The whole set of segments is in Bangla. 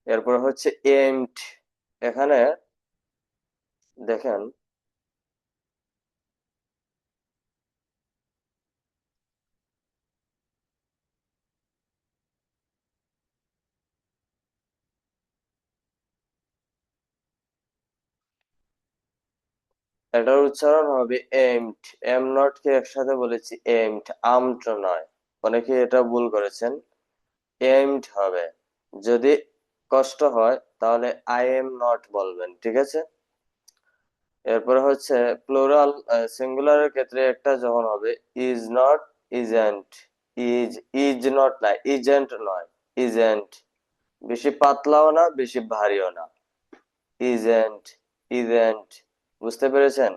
এরপর হচ্ছে aimed। এখানে দেখেন, এটার উচ্চারণ হবে aimed। এম নট কে একসাথে বলেছি aimed, আমড নয়। অনেকে এটা ভুল করেছেন, aimed হবে। যদি কষ্ট হয় তাহলে আই এম নট বলবেন, ঠিক আছে। এরপরে হচ্ছে প্লুরাল, সিঙ্গুলারের ক্ষেত্রে একটা যখন হবে is not, isn't. Is, is not না, ইজেন্ট নয়, ইজেন্ট। বেশি পাতলাও না, বেশি ভারীও না, ইজেন্ট, ইজেন্ট। বুঝতে পেরেছেন?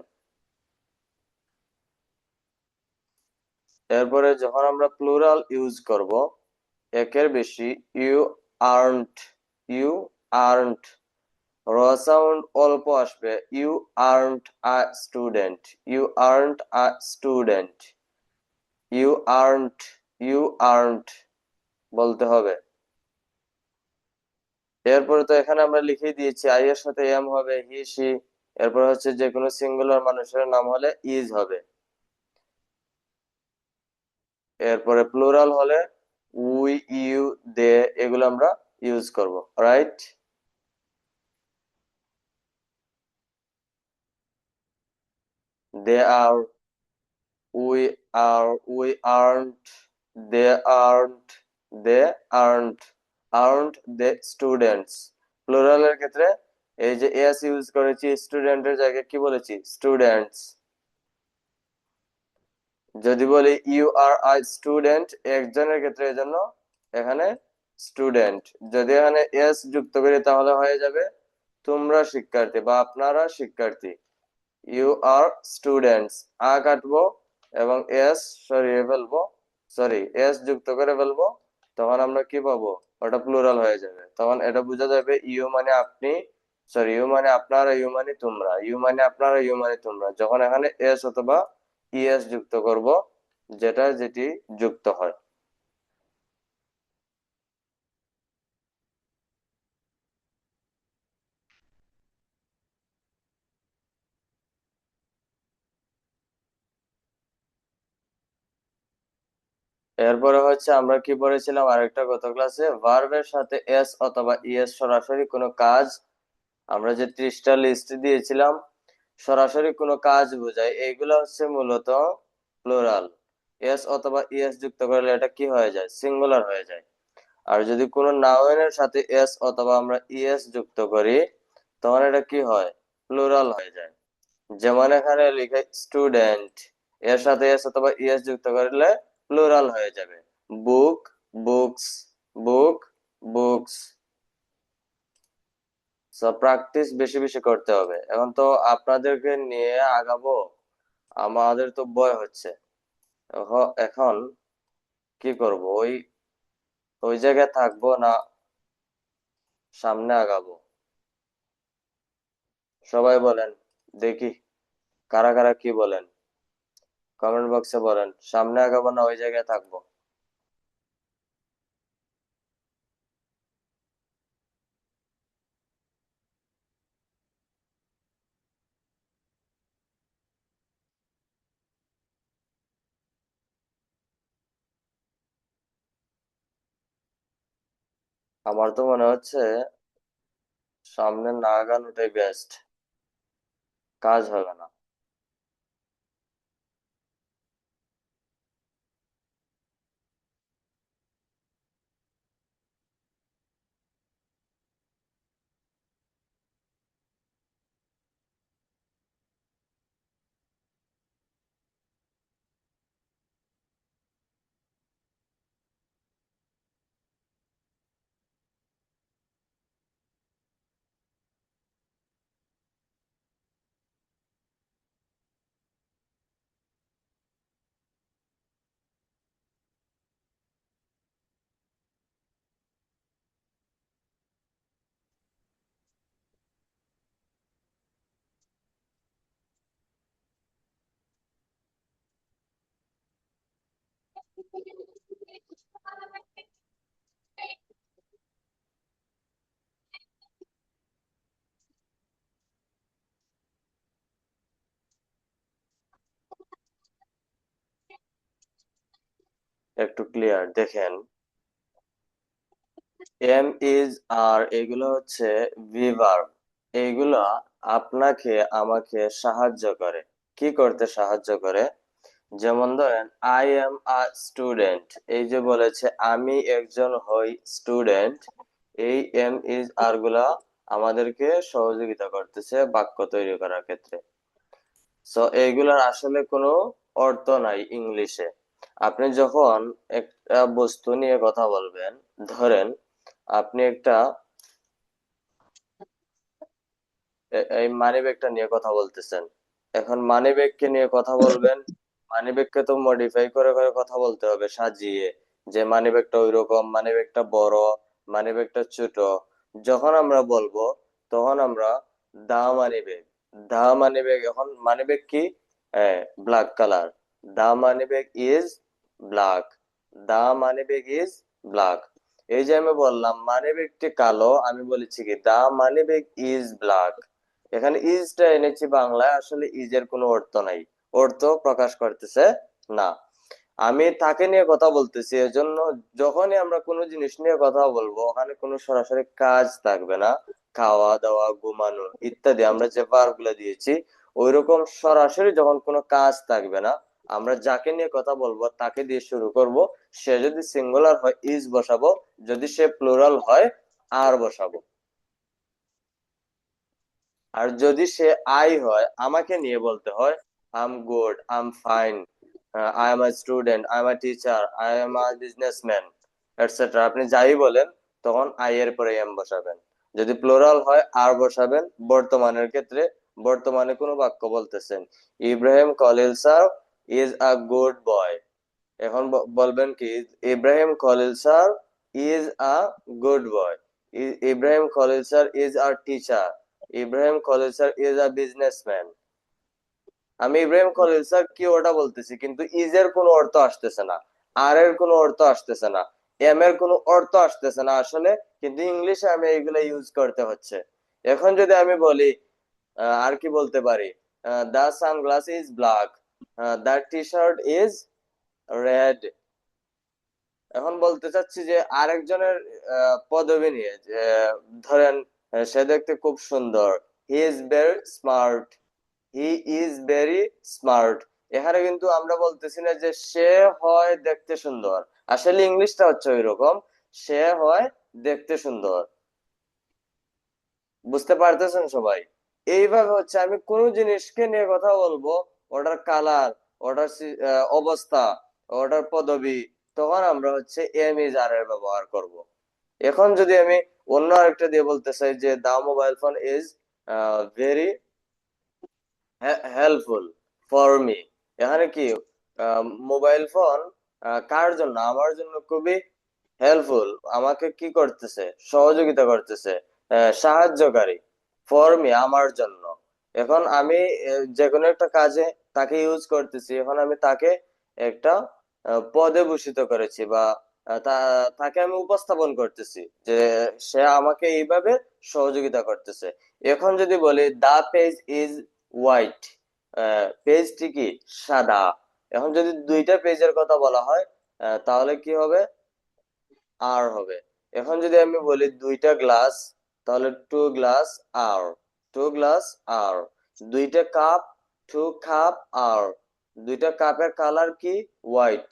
এরপরে যখন আমরা প্লুরাল ইউজ করব, একের বেশি, ইউ আর্নড, ইউ আর্নড। র সাউন্ড অল্প আসবে, you earned a student, you earned a student, you earned, you earned বলতে হবে। এরপরে তো এখানে আমরা লিখে দিয়েছি আই এর সাথে এম হবে, হি সি। এরপর হচ্ছে যে কোনো সিঙ্গুলার মানুষের নাম হলে ইজ হবে। এরপরে প্লুরাল হলে উই, ইউ, দে, এগুলো আমরা ইউজ করব, right. They are, we are, we earned, they earned, they earned, earned the students. প্লুরালের ক্ষেত্রে এই যে এস ইউজ করেছি, স্টুডেন্টের জায়গায় কি বলেছি, স্টুডেন্টস। যদি বলি ইউ আর আ স্টুডেন্ট একজনের ক্ষেত্রে, এজন্য এখানে স্টুডেন্ট। যদি এখানে এস যুক্ত করি তাহলে হয়ে যাবে তোমরা শিক্ষার্থী বা আপনারা শিক্ষার্থী। ইউ আর স্টুডেন্টস, আ কাটবো এবং এস সরিয়ে ফেলবো, সরি এস যুক্ত করে ফেলবো। তখন আমরা কি পাবো, ওটা প্লুরাল হয়ে যাবে। তখন এটা বোঝা যাবে ইউ মানে আপনি, সরি ইউ মানে আপনারা, ইউ মানে তোমরা, ইউ মানে আপনারা, ইউ মানে তোমরা। যখন এখানে এস অথবা ইএস যুক্ত করব, যেটা যেটি যুক্ত হয়। এরপরে হচ্ছে আমরা কি পড়েছিলাম আরেকটা গত ক্লাসে, ভার্বের সাথে এস অথবা ইএস সরাসরি কোনো কাজ, আমরা যে 30টা লিস্ট দিয়েছিলাম, সরাসরি কোনো কাজ বোঝায়, এইগুলো হচ্ছে মূলত প্লুরাল। এস অথবা ইএস যুক্ত করলে এটা কি হয়ে যায়, সিঙ্গুলার হয়ে যায়। আর যদি কোনো নাউনের সাথে এস অথবা আমরা ইএস যুক্ত করি, তখন এটা কি হয়, প্লুরাল হয়ে যায়। যেমন এখানে লিখে স্টুডেন্ট, এর সাথে এস অথবা ইএস যুক্ত করলে প্লুরাল হয়ে যাবে। বুক, বুকস, বুক, বুকস। সো প্র্যাকটিস বেশি বেশি করতে হবে। এখন তো আপনাদেরকে নিয়ে আগাবো, আমাদের তো ভয় হচ্ছে। এখন কি করব, ওই ওই জায়গায় থাকবো না, সামনে আগাবো? সবাই বলেন দেখি, কারা কারা কি বলেন, কমেন্ট বক্সে বলেন, সামনে আগাবো না ওই জায়গায় থাকবো? আমার তো মনে হচ্ছে সামনে না আগানোটাই বেস্ট, কাজ হবে না। একটু ক্লিয়ার দেখেন। এম ইজ আর এগুলো হচ্ছে ভার্ব। এইগুলা আপনাকে আমাকে সাহায্য করে। কি করতে সাহায্য করে? যেমন ধরেন আই এম আ স্টুডেন্ট, এই যে বলেছে আমি একজন হই স্টুডেন্ট, এই এম ইজ আর গুলা আমাদেরকে সহযোগিতা করতেছে বাক্য তৈরি করার ক্ষেত্রে। সো এইগুলার আসলে কোনো অর্থ নাই ইংলিশে। আপনি যখন একটা বস্তু নিয়ে কথা বলবেন, ধরেন আপনি একটা এই মানি ব্যাগটা নিয়ে কথা বলতেছেন। এখন মানি ব্যাগকে নিয়ে কথা বলবেন, মানি ব্যাগকে তো মডিফাই করে করে কথা বলতে হবে, সাজিয়ে, যে মানি ব্যাগটা ওইরকম, মানি ব্যাগটা বড়, মানি ব্যাগটা ছোট। যখন আমরা বলবো তখন আমরা দা মানি ব্যাগ, দা মানি ব্যাগ। এখন মানি ব্যাগ কি? Black colour. The money bag is black, the money bag is black. এই যে আমি বললাম মানি ব্যাগটি কালো, আমি বলেছি কি দা মানি ব্যাগ ইজ ব্ল্যাক। এখানে ইজটা এনেছি বাংলায়, আসলে ইজের কোনো অর্থ নাই, অর্থ প্রকাশ করতেছে না। আমি তাকে নিয়ে কথা বলতেছি, এজন্য যখনই আমরা কোনো জিনিস নিয়ে কথা বলবো ওখানে কোনো সরাসরি কাজ থাকবে না। খাওয়া দাওয়া, ঘুমানো ইত্যাদি আমরা যে ভার্ব গুলো দিয়েছি, ওইরকম সরাসরি যখন কোনো কাজ থাকবে না, আমরা যাকে নিয়ে কথা বলবো তাকে দিয়ে শুরু করব। সে যদি সিঙ্গুলার হয় ইজ বসাবো, যদি সে প্লুরাল হয় আর বসাবো। আর যদি সে আই হয়, আমাকে নিয়ে বলতে হয় I am good, I am fine, I am a student, I am a teacher, I am a businessman, etcetera. আপনি যাই বলেন তখন আই এর পরে এম বসাবেন। যদি প্লোরাল হয় আর বসাবেন। বর্তমানের ক্ষেত্রে বর্তমানে কোনো বাক্য বলতেছেন, Ibrahim Khalil sir is a good boy. এখন বলবেন কি, Ibrahim Khalil sir is a good boy, Ibrahim Khalil sir is a teacher, Ibrahim Khalil sir is a businessman. আমি ইব্রাহিম খলিল স্যার কি ওটা বলতেছি, কিন্তু ইজ এর কোনো অর্থ আসতেছে না, আর এর কোনো অর্থ আসতেছে না, এম এর কোনো অর্থ আসতেছে না আসলে, কিন্তু ইংলিশে আমি এগুলো ইউজ করতে হচ্ছে। এখন যদি আমি বলি, আর কি বলতে পারি, the sunglass is black, the T shirt is red. এখন বলতে চাচ্ছি যে আরেকজনের পদবি নিয়ে, যে ধরেন সে দেখতে খুব সুন্দর, he is very smart, he is very smart. এখানে কিন্তু আমরা বলতেছি না যে সে হয় দেখতে সুন্দর, আসলে ইংলিশটা হচ্ছে ওই রকম, সে হয় দেখতে সুন্দর। বুঝতে পারতেছেন সবাই? এইভাবে হচ্ছে আমি কোন জিনিসকে নিয়ে কথা বলবো, ওটার কালার, ওটার অবস্থা, ওটার পদবি, তখন আমরা হচ্ছে এম ইজ আর এর ব্যবহার করব। এখন যদি আমি অন্য আরেকটা দিয়ে বলতে চাই যে the mobile phone is very helpful for me. এখানে কি, মোবাইল ফোন কার জন্য? আমার জন্য খুবই হেল্পফুল, আমাকে কি করতেছে? সহযোগিতা করতেছে, সাহায্যকারী। ফর মি আমার জন্য। এখন আমি যে কোনো একটা কাজে তাকে ইউজ করতেছি, এখন আমি তাকে একটা পদে ভূষিত করেছি, বা তাকে আমি উপস্থাপন করতেছি যে সে আমাকে এইভাবে সহযোগিতা করতেছে। এখন যদি বলি দা পেজ ইজ হোয়াইট, পেজটি কি? সাদা। এখন যদি দুইটা পেজের কথা বলা হয়, তাহলে কি হবে? আর হবে। এখন যদি আমি বলি দুইটা গ্লাস, তাহলে two glass are, two glass are. দুইটা কাপ, টু কাপ আর, দুইটা কাপের কালার কি? White,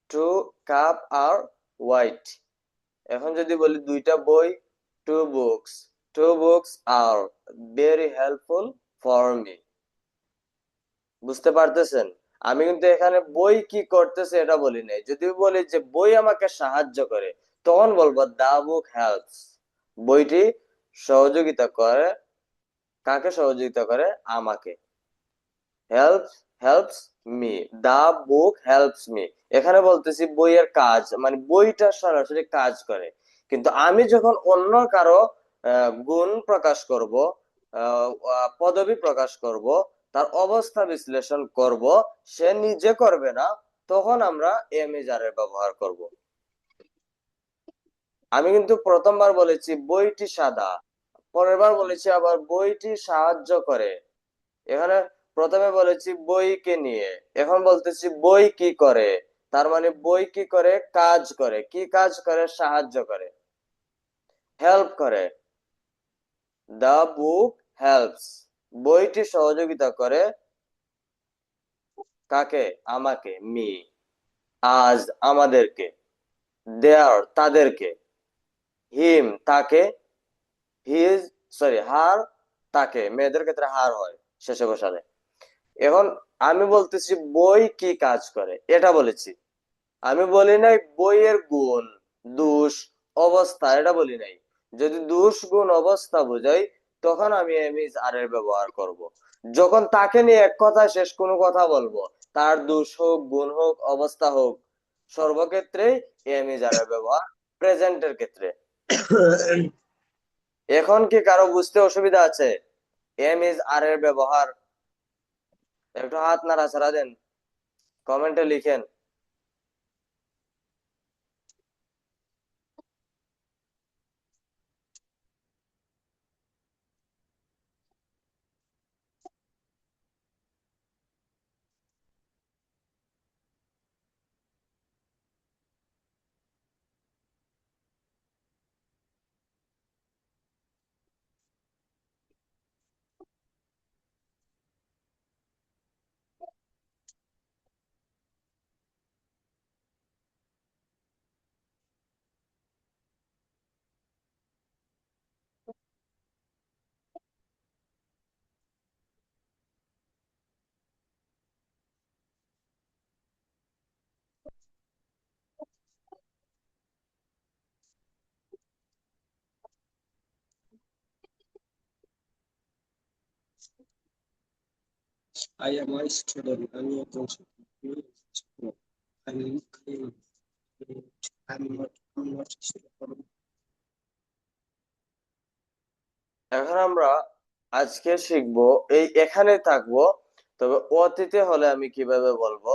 two cup are white. এখন যদি বলি দুইটা বই, two books, two books are very helpful for me. বুঝতে পারতেছেন? আমি কিন্তু এখানে বই কি করতেছে এটা বলি নাই। যদি বলি যে বই আমাকে সাহায্য করে, তখন বলবো দা বুক হেল্পস। বইটি সহযোগিতা করে, কাকে সহযোগিতা করে? আমাকে। হেল্প, হেল্পস মি, দা বুক হেল্পস মি। এখানে বলতেছি বইয়ের কাজ, মানে বইটা সরাসরি কাজ করে। কিন্তু আমি যখন অন্য কারো গুণ প্রকাশ করব, পদবি প্রকাশ করব, তার অবস্থা বিশ্লেষণ করব, সে নিজে করবে না, তখন আমরা এম ইজ আর এর ব্যবহার করব। আমি কিন্তু প্রথমবার বলেছি বইটি সাদা, পরের বার বলেছি আবার বইটি সাহায্য করে। এখানে প্রথমে বলেছি বইকে নিয়ে, এখন বলতেছি বই কি করে। তার মানে বই কি করে? কাজ করে। কি কাজ করে? সাহায্য করে, হেল্প করে। দ্য বুক হেল্পস, বইটি সহযোগিতা করে। কাকে? আমাকে, মি। আজ, আমাদেরকে। দেয়ার, তাদেরকে। হিম, তাকে। হিজ, সরি, হার, তাকে। মেয়েদের ক্ষেত্রে হার হয় শেষে বসালে। এখন আমি বলতেছি বই কি কাজ করে, এটা বলেছি। আমি বলি নাই বইয়ের গুণ, দোষ, অবস্থা, এটা বলি নাই। যদি দোষ, গুণ, অবস্থা বোঝাই, তখন আমি এম ইজ আর এর ব্যবহার করব। যখন তাকে নিয়ে এক কথা শেষ কোনো কথা বলবো, তার দোষ হোক, গুণ হোক, অবস্থা হোক, সর্বক্ষেত্রে এম ইজ আর এর ব্যবহার, প্রেজেন্টের ক্ষেত্রে। এখন কি কারো বুঝতে অসুবিধা আছে এম ইজ আর এর ব্যবহার? একটু হাত নাড়াচাড়া দেন, কমেন্টে লিখেন। I am a student. আমি একজন ছাত্র। আমি I'm not, I'm not student. এখন আমরা আজকে শিখবো, এই এখানে থাকবো। তবে অতীতে হলে আমি কিভাবে বলবো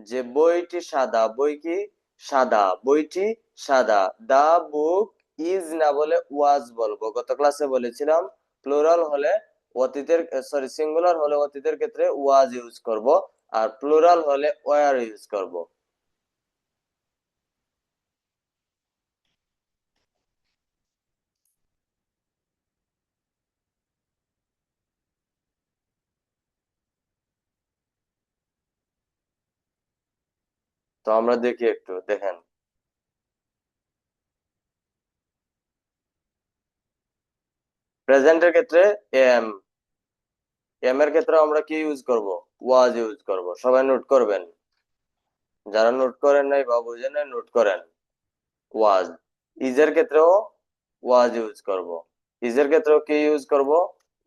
যে বইটি সাদা, বই কি সাদা, বইটি সাদা। দা বুক ইজ না বলে ওয়াজ বলবো। গত ক্লাসে বলেছিলাম প্লুরাল হলে অতীতের, সরি, সিঙ্গুলার হলে অতীতের ক্ষেত্রে ওয়াজ ইউজ করব, আর প্লুরাল হলে ওয়ার ইউজ করব। তো আমরা দেখি, একটু দেখেন। প্রেজেন্টের ক্ষেত্রে এম, এম এর ক্ষেত্রে আমরা কি ইউজ করব? ওয়াজ ইউজ করব। সবাই নোট করবেন, যারা নোট করেন নাই বা বুঝেন নাই নোট করেন। ওয়াজ। ইজের ক্ষেত্রেও ওয়াজ ইউজ করব। ইজের ক্ষেত্রেও কি ইউজ করব?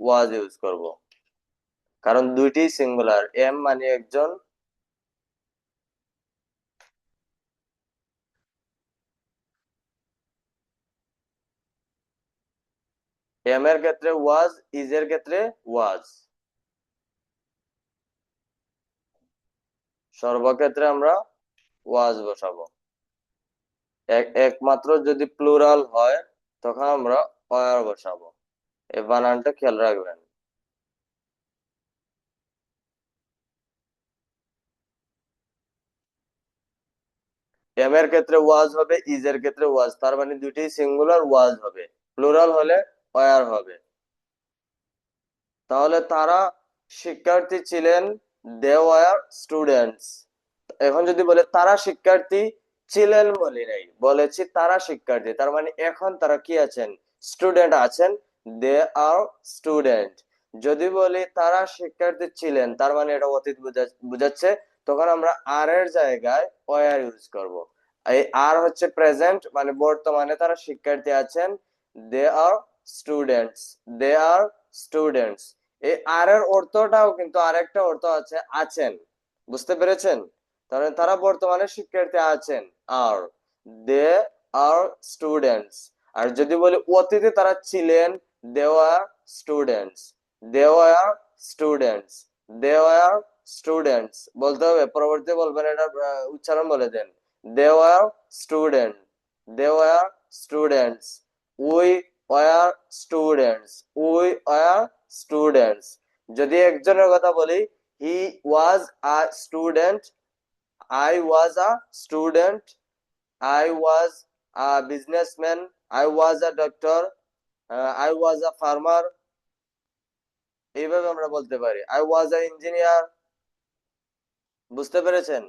ওয়াজ ইউজ করব। কারণ দুইটি সিঙ্গুলার, এম মানে একজন। এম এর ক্ষেত্রে ওয়াজ, ইজের ক্ষেত্রে ওয়াজ। সর্বক্ষেত্রে আমরা ওয়াজ বসাবো। একমাত্র যদি প্লুরাল হয় তখন আমরা ওয়ার বসাবো। এই বানানটা খেয়াল রাখবেন। এম এর ক্ষেত্রে ওয়াজ হবে, ইজের ক্ষেত্রে ওয়াজ, তার মানে দুটি সিঙ্গুলার ওয়াজ হবে। প্লুরাল হলে ওয়ার হবে। তাহলে তারা শিক্ষার্থী ছিলেন, দে ওয়ার স্টুডেন্টস। এখন যদি বলে তারা শিক্ষার্থী ছিলেন, বলি নাই, বলেছি তারা শিক্ষার্থী, তার মানে এখন তারা কি আছেন? স্টুডেন্ট আছেন। দে আর স্টুডেন্ট। যদি বলি তারা শিক্ষার্থী ছিলেন, তার মানে এটা অতীত বুঝাচ্ছে, তখন আমরা আর এর জায়গায় ওয়ার ইউজ করব। এই আর হচ্ছে প্রেজেন্ট, মানে বর্তমানে তারা শিক্ষার্থী আছেন। দে আর স্টুডেন্টস, দে আর স্টুডেন্টস। এই আর এর অর্থটাও কিন্তু আরেকটা অর্থ আছে, আছেন। বুঝতে পেরেছেন? তাহলে তারা বর্তমানে শিক্ষার্থী আছেন, আর দে আর স্টুডেন্টস। আর যদি বলি অতীতে তারা ছিলেন, they were students, they were students, they were students বলতে হবে। পরবর্তী বলবেন, এটা উচ্চারণ বলে দেন। They were student, they were students, we were students, we were students. যদি একজনের কথা বলি, he was a student, I was a student, I was a businessman, I was a doctor, I was a farmer, এইভাবে আমরা বলতে পারি। I was a engineer। বুঝতে পেরেছেন?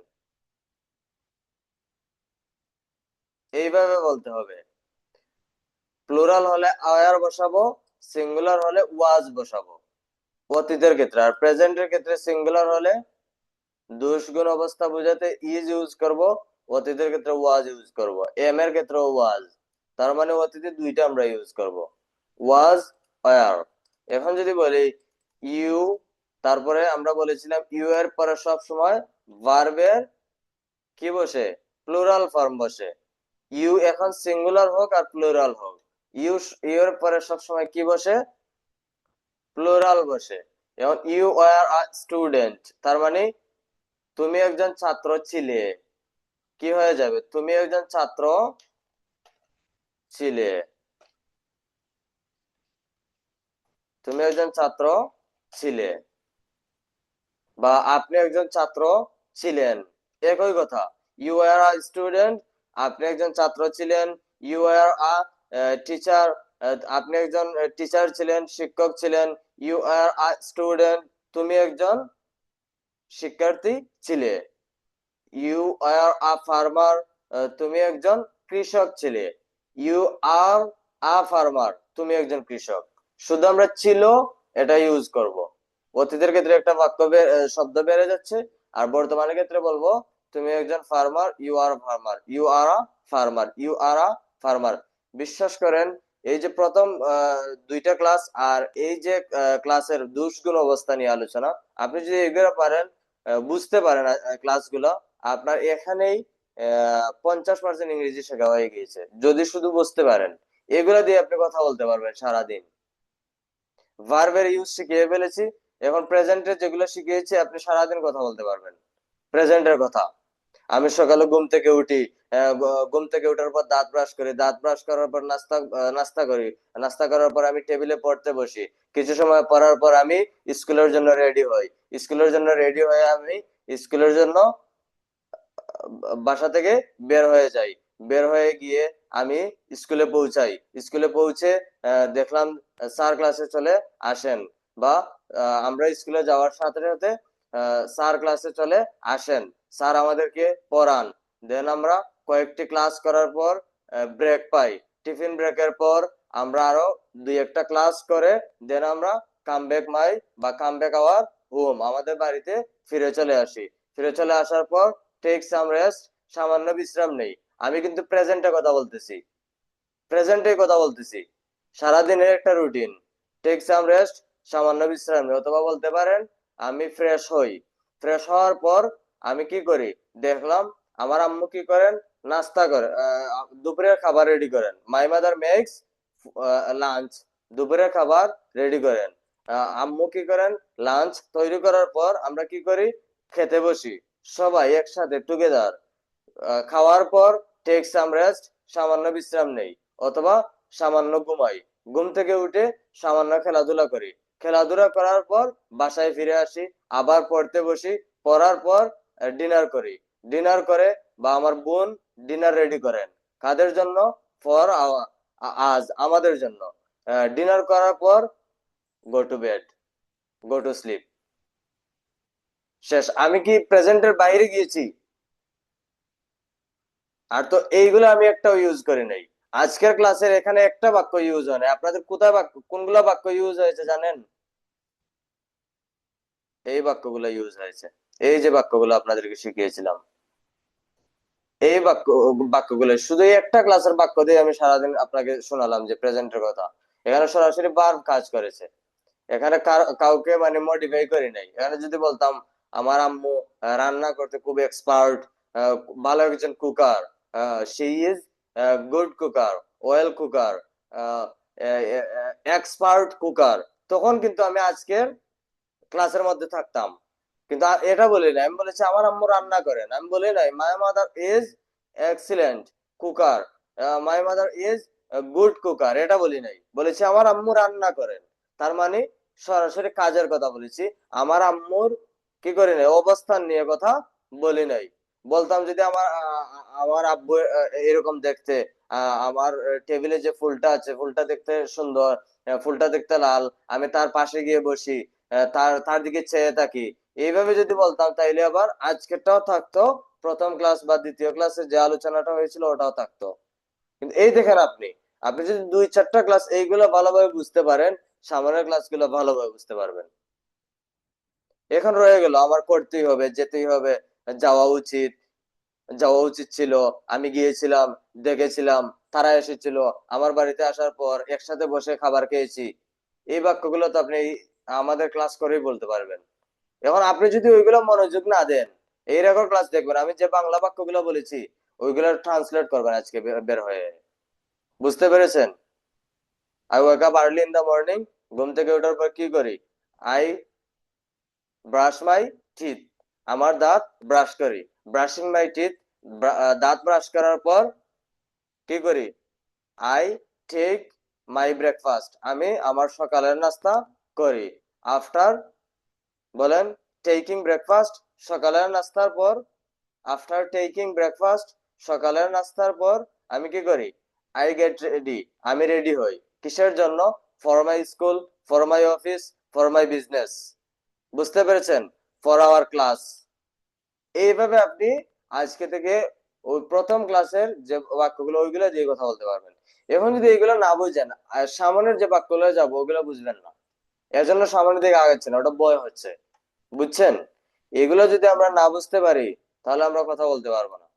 এইভাবে বলতে হবে। প্লুরাল হলে আর বসাবো, সিঙ্গুলার হলে ওয়াজ বসাবো অতীতের ক্ষেত্রে। আর প্রেজেন্টের ক্ষেত্রে সিঙ্গুলার হলে দুষ্গুণ অবস্থা বোঝাতে ইজ ইউজ করব, অতীতের ক্ষেত্রে ওয়াজ ইউজ করব, এম এর ক্ষেত্রে ওয়াজ। তার মানে অতীতে দুইটা আমরা ইউজ করব, ওয়াজ ওয়ার। এখন যদি বলি ইউ, তারপরে আমরা বলেছিলাম ইউ এর পরে সব সময় ভার্বের কি বসে, প্লুরাল ফর্ম বসে। ইউ এখন সিঙ্গুলার হোক আর প্লুরাল হোক, ইউ ইউ এর পরে সব সময় কি বসে, প্লুরাল বসে। যেমন ইউ আর আ স্টুডেন্ট, তার মানে তুমি একজন ছাত্র ছিলে, কি হয়ে যাবে, তুমি একজন ছাত্র ছিলে, তুমি একজন ছাত্র ছিলে, বা আপনি একজন ছাত্র ছিলেন, একই কথা। ইউ আর আ স্টুডেন্ট, আপনি একজন ছাত্র ছিলেন। ইউ আর আ টিচার, আপনি একজন টিচার ছিলেন, শিক্ষক ছিলেন। ইউ আর আ স্টুডেন্ট, তুমি একজন শিক্ষার্থী ছিলে। ইউ আর আ ফার্মার, তুমি একজন কৃষক ছিলে। ইউ আর আ ফার্মার, তুমি একজন কৃষক। শুধু আমরা ছিল এটা ইউজ করব। অতীতের ক্ষেত্রে একটা শব্দ বেড়ে যাচ্ছে, আর বর্তমানের ক্ষেত্রে বলবো তুমি একজন farmer, you are farmer, you are a farmer, you are a farmer. বিশ্বাস করেন, এই যে প্রথম দুইটা ক্লাস আর এই যে ক্লাসের দুষ্গুণ অবস্থা নিয়ে আলোচনা, আপনি যদি এগুলো পারেন, বুঝতে পারেন ক্লাসগুলো, আপনার এখানেই 50% ইংরেজি শেখা হয়ে গিয়েছে। যদি শুধু বুঝতে পারেন, এগুলা দিয়ে আপনি কথা বলতে পারবেন সারাদিন। ভার্বের ইউজ শিখিয়ে ফেলেছি, এখন প্রেজেন্টের যেগুলো শিখিয়েছি আপনি সারাদিন কথা বলতে পারবেন প্রেজেন্টের কথা। আমি সকালে ঘুম থেকে উঠি, ঘুম থেকে ওঠার পর দাঁত ব্রাশ করি, দাঁত ব্রাশ করার পর নাস্তা করি, নাস্তা করার পর আমি টেবিলে পড়তে বসি, কিছু সময় পড়ার পর আমি স্কুলের জন্য রেডি হই, স্কুলের জন্য রেডি হয়ে আমি স্কুলের জন্য বাসা থেকে বের হয়ে যাই, বের হয়ে গিয়ে আমি স্কুলে পৌঁছাই, স্কুলে পৌঁছে দেখলাম স্যার ক্লাসে চলে আসেন, বা আমরা স্কুলে যাওয়ার সাথে সাথে স্যার ক্লাসে চলে আসেন, স্যার আমাদেরকে পড়ান। দেন আমরা কয়েকটি ক্লাস করার পর ব্রেক পাই, টিফিন ব্রেকের পর আমরা আরো দুই একটা ক্লাস করে দেন আমরা কাম ব্যাক মাই বা কাম ব্যাক আওয়ার হোম, আমাদের বাড়িতে ফিরে চলে আসি। ফিরে চলে আসার পর টেক সাম রেস্ট, সামান্য বিশ্রাম নেই। আমি কিন্তু প্রেজেন্টে কথা বলতেছি, প্রেজেন্টে কথা বলতেছি, সারাদিনের একটা রুটিন। টেক সাম রেস্ট, সামান্য বিশ্রাম নেই, অথবা বলতে পারেন আমি ফ্রেশ হই। ফ্রেশ হওয়ার পর আমি কি করি, দেখলাম আমার আম্মু কি করেন, নাস্তা করে, দুপুরের খাবার রেডি করেন। মাই মাদার মেক্স লাঞ্চ, দুপুরের খাবার রেডি করেন। আম্মু কি করেন, লাঞ্চ তৈরি করার পর আমরা কি করি, খেতে বসি সবাই একসাথে টুগেদার। খাওয়ার পর টেক সাম রেস্ট, সামান্য বিশ্রাম নেই, অথবা সামান্য ঘুমাই। ঘুম থেকে উঠে সামান্য খেলাধুলা করি, খেলাধুলা করার পর বাসায় ফিরে আসি, আবার পড়তে বসি, পড়ার পর ডিনার করি। ডিনার করে বা আমার বোন ডিনার রেডি করেন, কাদের জন্য, ফর আজ, আমাদের জন্য। ডিনার করার পর go to bed, go to sleep, শেষ। আমি কি প্রেজেন্টের বাইরে গিয়েছি? আর তো এইগুলো আমি একটাও ইউজ করি নাই। আজকের ক্লাসের এখানে একটা বাক্য ইউজ হয় না। আপনাদের কোথায় বাক্য, কোনগুলা বাক্য ইউজ হয়েছে জানেন? এই বাক্যগুলো ইউজ হয়েছে, এই যে বাক্যগুলো আপনাদেরকে শিখিয়েছিলাম, এই বাক্যগুলো শুধু এই একটা ক্লাসের বাক্য দিয়ে আমি সারাদিন আপনাকে শোনালাম যে প্রেজেন্টের কথা। এখানে সরাসরি ভার্ব কাজ করেছে, এখানে কাউকে মানে মডিফাই করি নাই। এখানে যদি বলতাম আমার আম্মু রান্না করতে খুব এক্সপার্ট, ভালো একজন cooker, she is good cooker, well cooker, expert cooker, তখন কিন্তু আমি আজকের ক্লাসের মধ্যে থাকতাম। কিন্তু এটা বলি না, আমি বলেছি আমার আম্মু রান্না করেন, আমি বলি নাই মাই mother is excellent cooker, my mother is good cooker, এটা বলি নাই, বলেছি আমার আম্মু রান্না করেন। তার মানে সরাসরি কাজের কথা বলেছি, আমার আম্মুর কি করি নাই, অবস্থান নিয়ে কথা বলি নাই। বলতাম যদি আমার আব্বু এরকম দেখতে, আমার টেবিলে যে ফুলটা আছে ফুলটা দেখতে সুন্দর, ফুলটা দেখতে লাল, আমি তার পাশে গিয়ে বসি, তার তার দিকে চেয়ে থাকি, এইভাবে যদি বলতাম তাইলে আবার আজকেরটাও থাকতো, প্রথম ক্লাস বা দ্বিতীয় ক্লাসে যে আলোচনাটা হয়েছিল ওটাও থাকতো। কিন্তু এই দেখেন আপনি, আপনি যদি দুই চারটা ক্লাস এইগুলো ভালোভাবে বুঝতে পারেন, সামনের ক্লাসগুলো ভালোভাবে বুঝতে পারবেন। এখন রয়ে গেল আমার করতেই হবে, যেতেই হবে, যাওয়া উচিত, যাওয়া উচিত ছিল, আমি গিয়েছিলাম, দেখেছিলাম, তারা এসেছিল, আমার বাড়িতে আসার পর একসাথে বসে খাবার খেয়েছি, এই বাক্যগুলো তো আপনি আমাদের ক্লাস করেই বলতে পারবেন। এখন আপনি যদি ওইগুলো মনোযোগ না দেন, এই রেকর্ড ক্লাস দেখবেন, আমি যে বাংলা বাক্যগুলো বলেছি ওইগুলো ট্রান্সলেট করবেন আজকে বের হয়ে। বুঝতে পেরেছেন? I wake up early in the morning, ঘুম থেকে ওঠার পর কি করি? আই ব্রাশ মাই টিথ, আমার দাঁত ব্রাশ করি। ব্রাশিং মাই টিথ, দাঁত ব্রাশ করার পর কি করি? আই টেক মাই ব্রেকফাস্ট, আমি আমার সকালের নাস্তা করি। আফটার, বলেন, টেকিং ব্রেকফাস্ট, সকালের নাস্তার পর, আফটার টেকিং ব্রেকফাস্ট, সকালের নাস্তার পর আমি কি করি? আই গেট রেডি, আমি রেডি হই। কিসের জন্য? For my school, for my office, for my business. বুঝতে পেরেছেন? For our class. এইভাবে আপনি আজকে থেকে ওই প্রথম ক্লাসের যে বাক্যগুলো ওইগুলো দিয়ে কথা বলতে পারবেন। এখন যদি এগুলো না বুঝেন আর সামনের যে বাক্যগুলো যাবো ওগুলো বুঝবেন না, এর জন্য সামনের দিকে আগাচ্ছেন, ওটা ভয় হচ্ছে। বুঝছেন? এগুলো যদি আমরা না বুঝতে পারি তাহলে আমরা কথা বলতে পারবো না।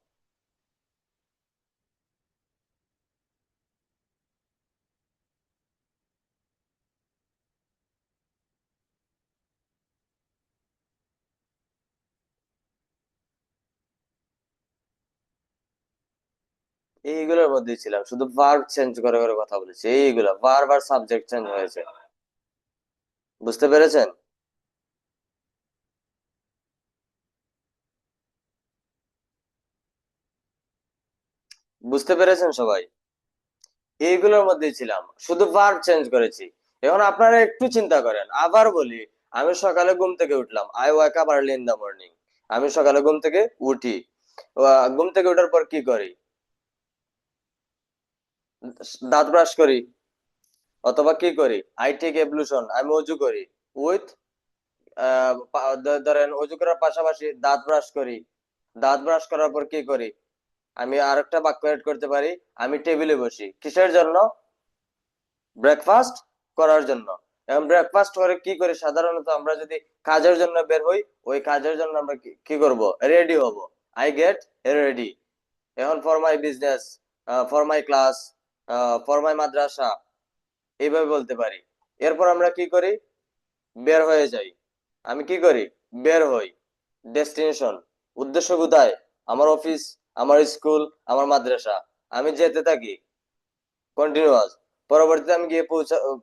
এইগুলোর মধ্যেই ছিলাম, শুধু ভার্ব চেঞ্জ করে করে কথা বলেছি, এইগুলো ভার্ব আর সাবজেক্ট চেঞ্জ হয়েছে। বুঝতে পেরেছেন? বুঝতে পেরেছেন সবাই? এইগুলোর মধ্যেই ছিলাম, শুধু ভার্ব চেঞ্জ করেছি। এখন আপনারা একটু চিন্তা করেন, আবার বলি, আমি সকালে ঘুম থেকে উঠলাম, I walk up early in the morning, আমি সকালে ঘুম থেকে উঠি। ঘুম থেকে ওঠার পর কি করি? দাঁত ব্রাশ করি, অথবা কি করি? আই টেক এবলুশন, আমি অজু করি। উইথ, ধরেন অজু করার পাশাপাশি দাঁত ব্রাশ করি। দাঁত ব্রাশ করার পর কি করি? আমি আরেকটা বাক্য এড করতে পারি, আমি টেবিলে বসি। কিসের জন্য? ব্রেকফাস্ট করার জন্য। এবং ব্রেকফাস্ট করে কি করি? সাধারণত আমরা যদি কাজের জন্য বের হই, ওই কাজের জন্য আমরা কি করব? রেডি হব। I get ready. এখন for my business, for my class, for my madrasa, এইভাবে বলতে পারি। এরপর আমরা কি করি? বের হয়ে যাই। আমি কি করি? বের হই। ডেস্টিনেশন, উদ্দেশ্য কোথায়? আমার অফিস, আমার স্কুল, আমার মাদ্রাসা। আমি যেতে থাকি, কন্টিনিউয়াস। পরবর্তীতে আমি গিয়ে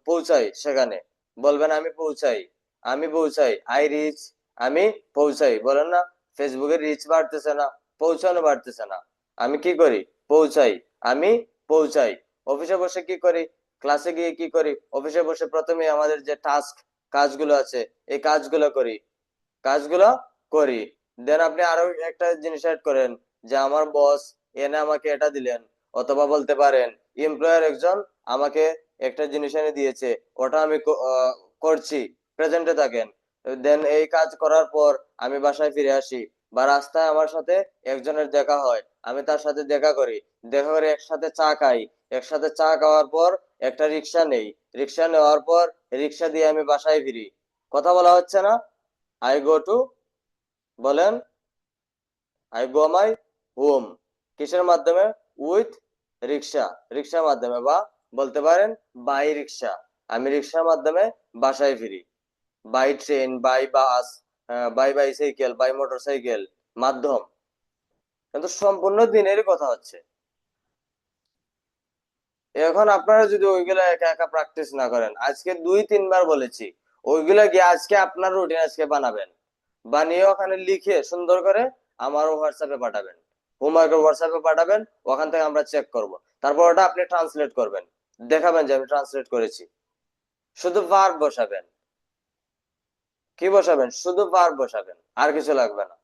পৌঁছাই সেখানে। বলবেন আমি পৌঁছাই, আমি পৌঁছাই, আই রিচ, আমি পৌঁছাই। বলেন না, ফেসবুকে রিচ বাড়তেছে না, পৌঁছানো বাড়তেছে না। আমি কি করি? পৌঁছাই, আমি পৌঁছাই। অফিসে বসে কি করি? ক্লাসে গিয়ে কি করি? অফিসে বসে প্রথমে আমাদের যে টাস্ক, কাজগুলো আছে, এই কাজগুলো করি, কাজগুলো করি। দেন আপনি আরো একটা জিনিস অ্যাড করেন, যে আমার বস এনে আমাকে এটা দিলেন, অথবা বলতে পারেন এমপ্লয়ার একজন আমাকে একটা জিনিস এনে দিয়েছে, ওটা আমি করছি, প্রেজেন্টে থাকেন। দেন এই কাজ করার পর আমি বাসায় ফিরে আসি, বা রাস্তায় আমার সাথে একজনের দেখা হয়, আমি তার সাথে দেখা করি, দেখা করে একসাথে চা খাই, একসাথে চা খাওয়ার পর একটা রিক্সা নেই, রিক্সা নেওয়ার পর রিক্সা দিয়ে আমি বাসায় ফিরি। কথা বলা হচ্ছে না? আই গো টু, বলেন, আই গো মাই হোম। কিসের মাধ্যমে? উইথ রিক্সা, রিক্সার মাধ্যমে, বা বলতে পারেন বাই রিক্সা, আমি রিক্সার মাধ্যমে বাসায় ফিরি। By train, by bus, by bicycle, by motorcycle, মাধ্যম। কিন্তু সম্পূর্ণ দিনেরই কথা হচ্ছে। এখন আপনারা যদি ওইগুলা একা একা প্র্যাকটিস না করেন, আজকে দুই তিনবার বলেছি, ওইগুলা গিয়ে আজকে আপনার রুটিন আজকে বানাবেন, বানিয়ে ওখানে লিখে সুন্দর করে আমার হোয়াটসঅ্যাপে পাঠাবেন, হোমওয়ার্ক হোয়াটসঅ্যাপে পাঠাবেন, ওখান থেকে আমরা চেক করব। তারপর ওটা আপনি ট্রান্সলেট করবেন, দেখাবেন যে আমি ট্রান্সলেট করেছি। শুধু ভার্ব বসাবেন। কি বসাবেন? শুধু ভার্ব বসাবেন, আর কিছু লাগবে না।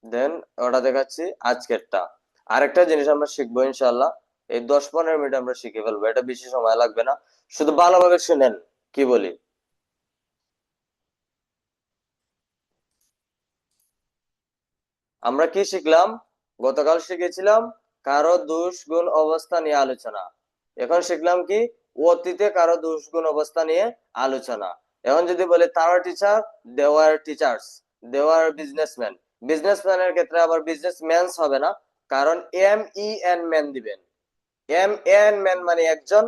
দেন ওটা দেখাচ্ছি আজকেরটা। আরেকটা জিনিস আমরা শিখবো ইনশাল্লাহ, এই 10-15 মিনিট আমরা শিখে ফেলবো, এটা বেশি সময় লাগবে না, শুধু ভালোভাবে শুনেন কি বলি। আমরা কি শিখলাম? গতকাল শিখেছিলাম কারো দোষ গুণ অবস্থা নিয়ে আলোচনা। এখন শিখলাম কি? অতীতে কারো দোষ গুণ অবস্থা নিয়ে আলোচনা। এখন যদি বলি তারা টিচার, দেওয়ার টিচার্স, দেওয়ার বিজনেসম্যান। বিজনেসম্যানের ক্ষেত্রে আবার বিজনেসম্যানস হবে না, কারণ MEN ম্যান দিবেন। MEN ম্যান মানে একজন,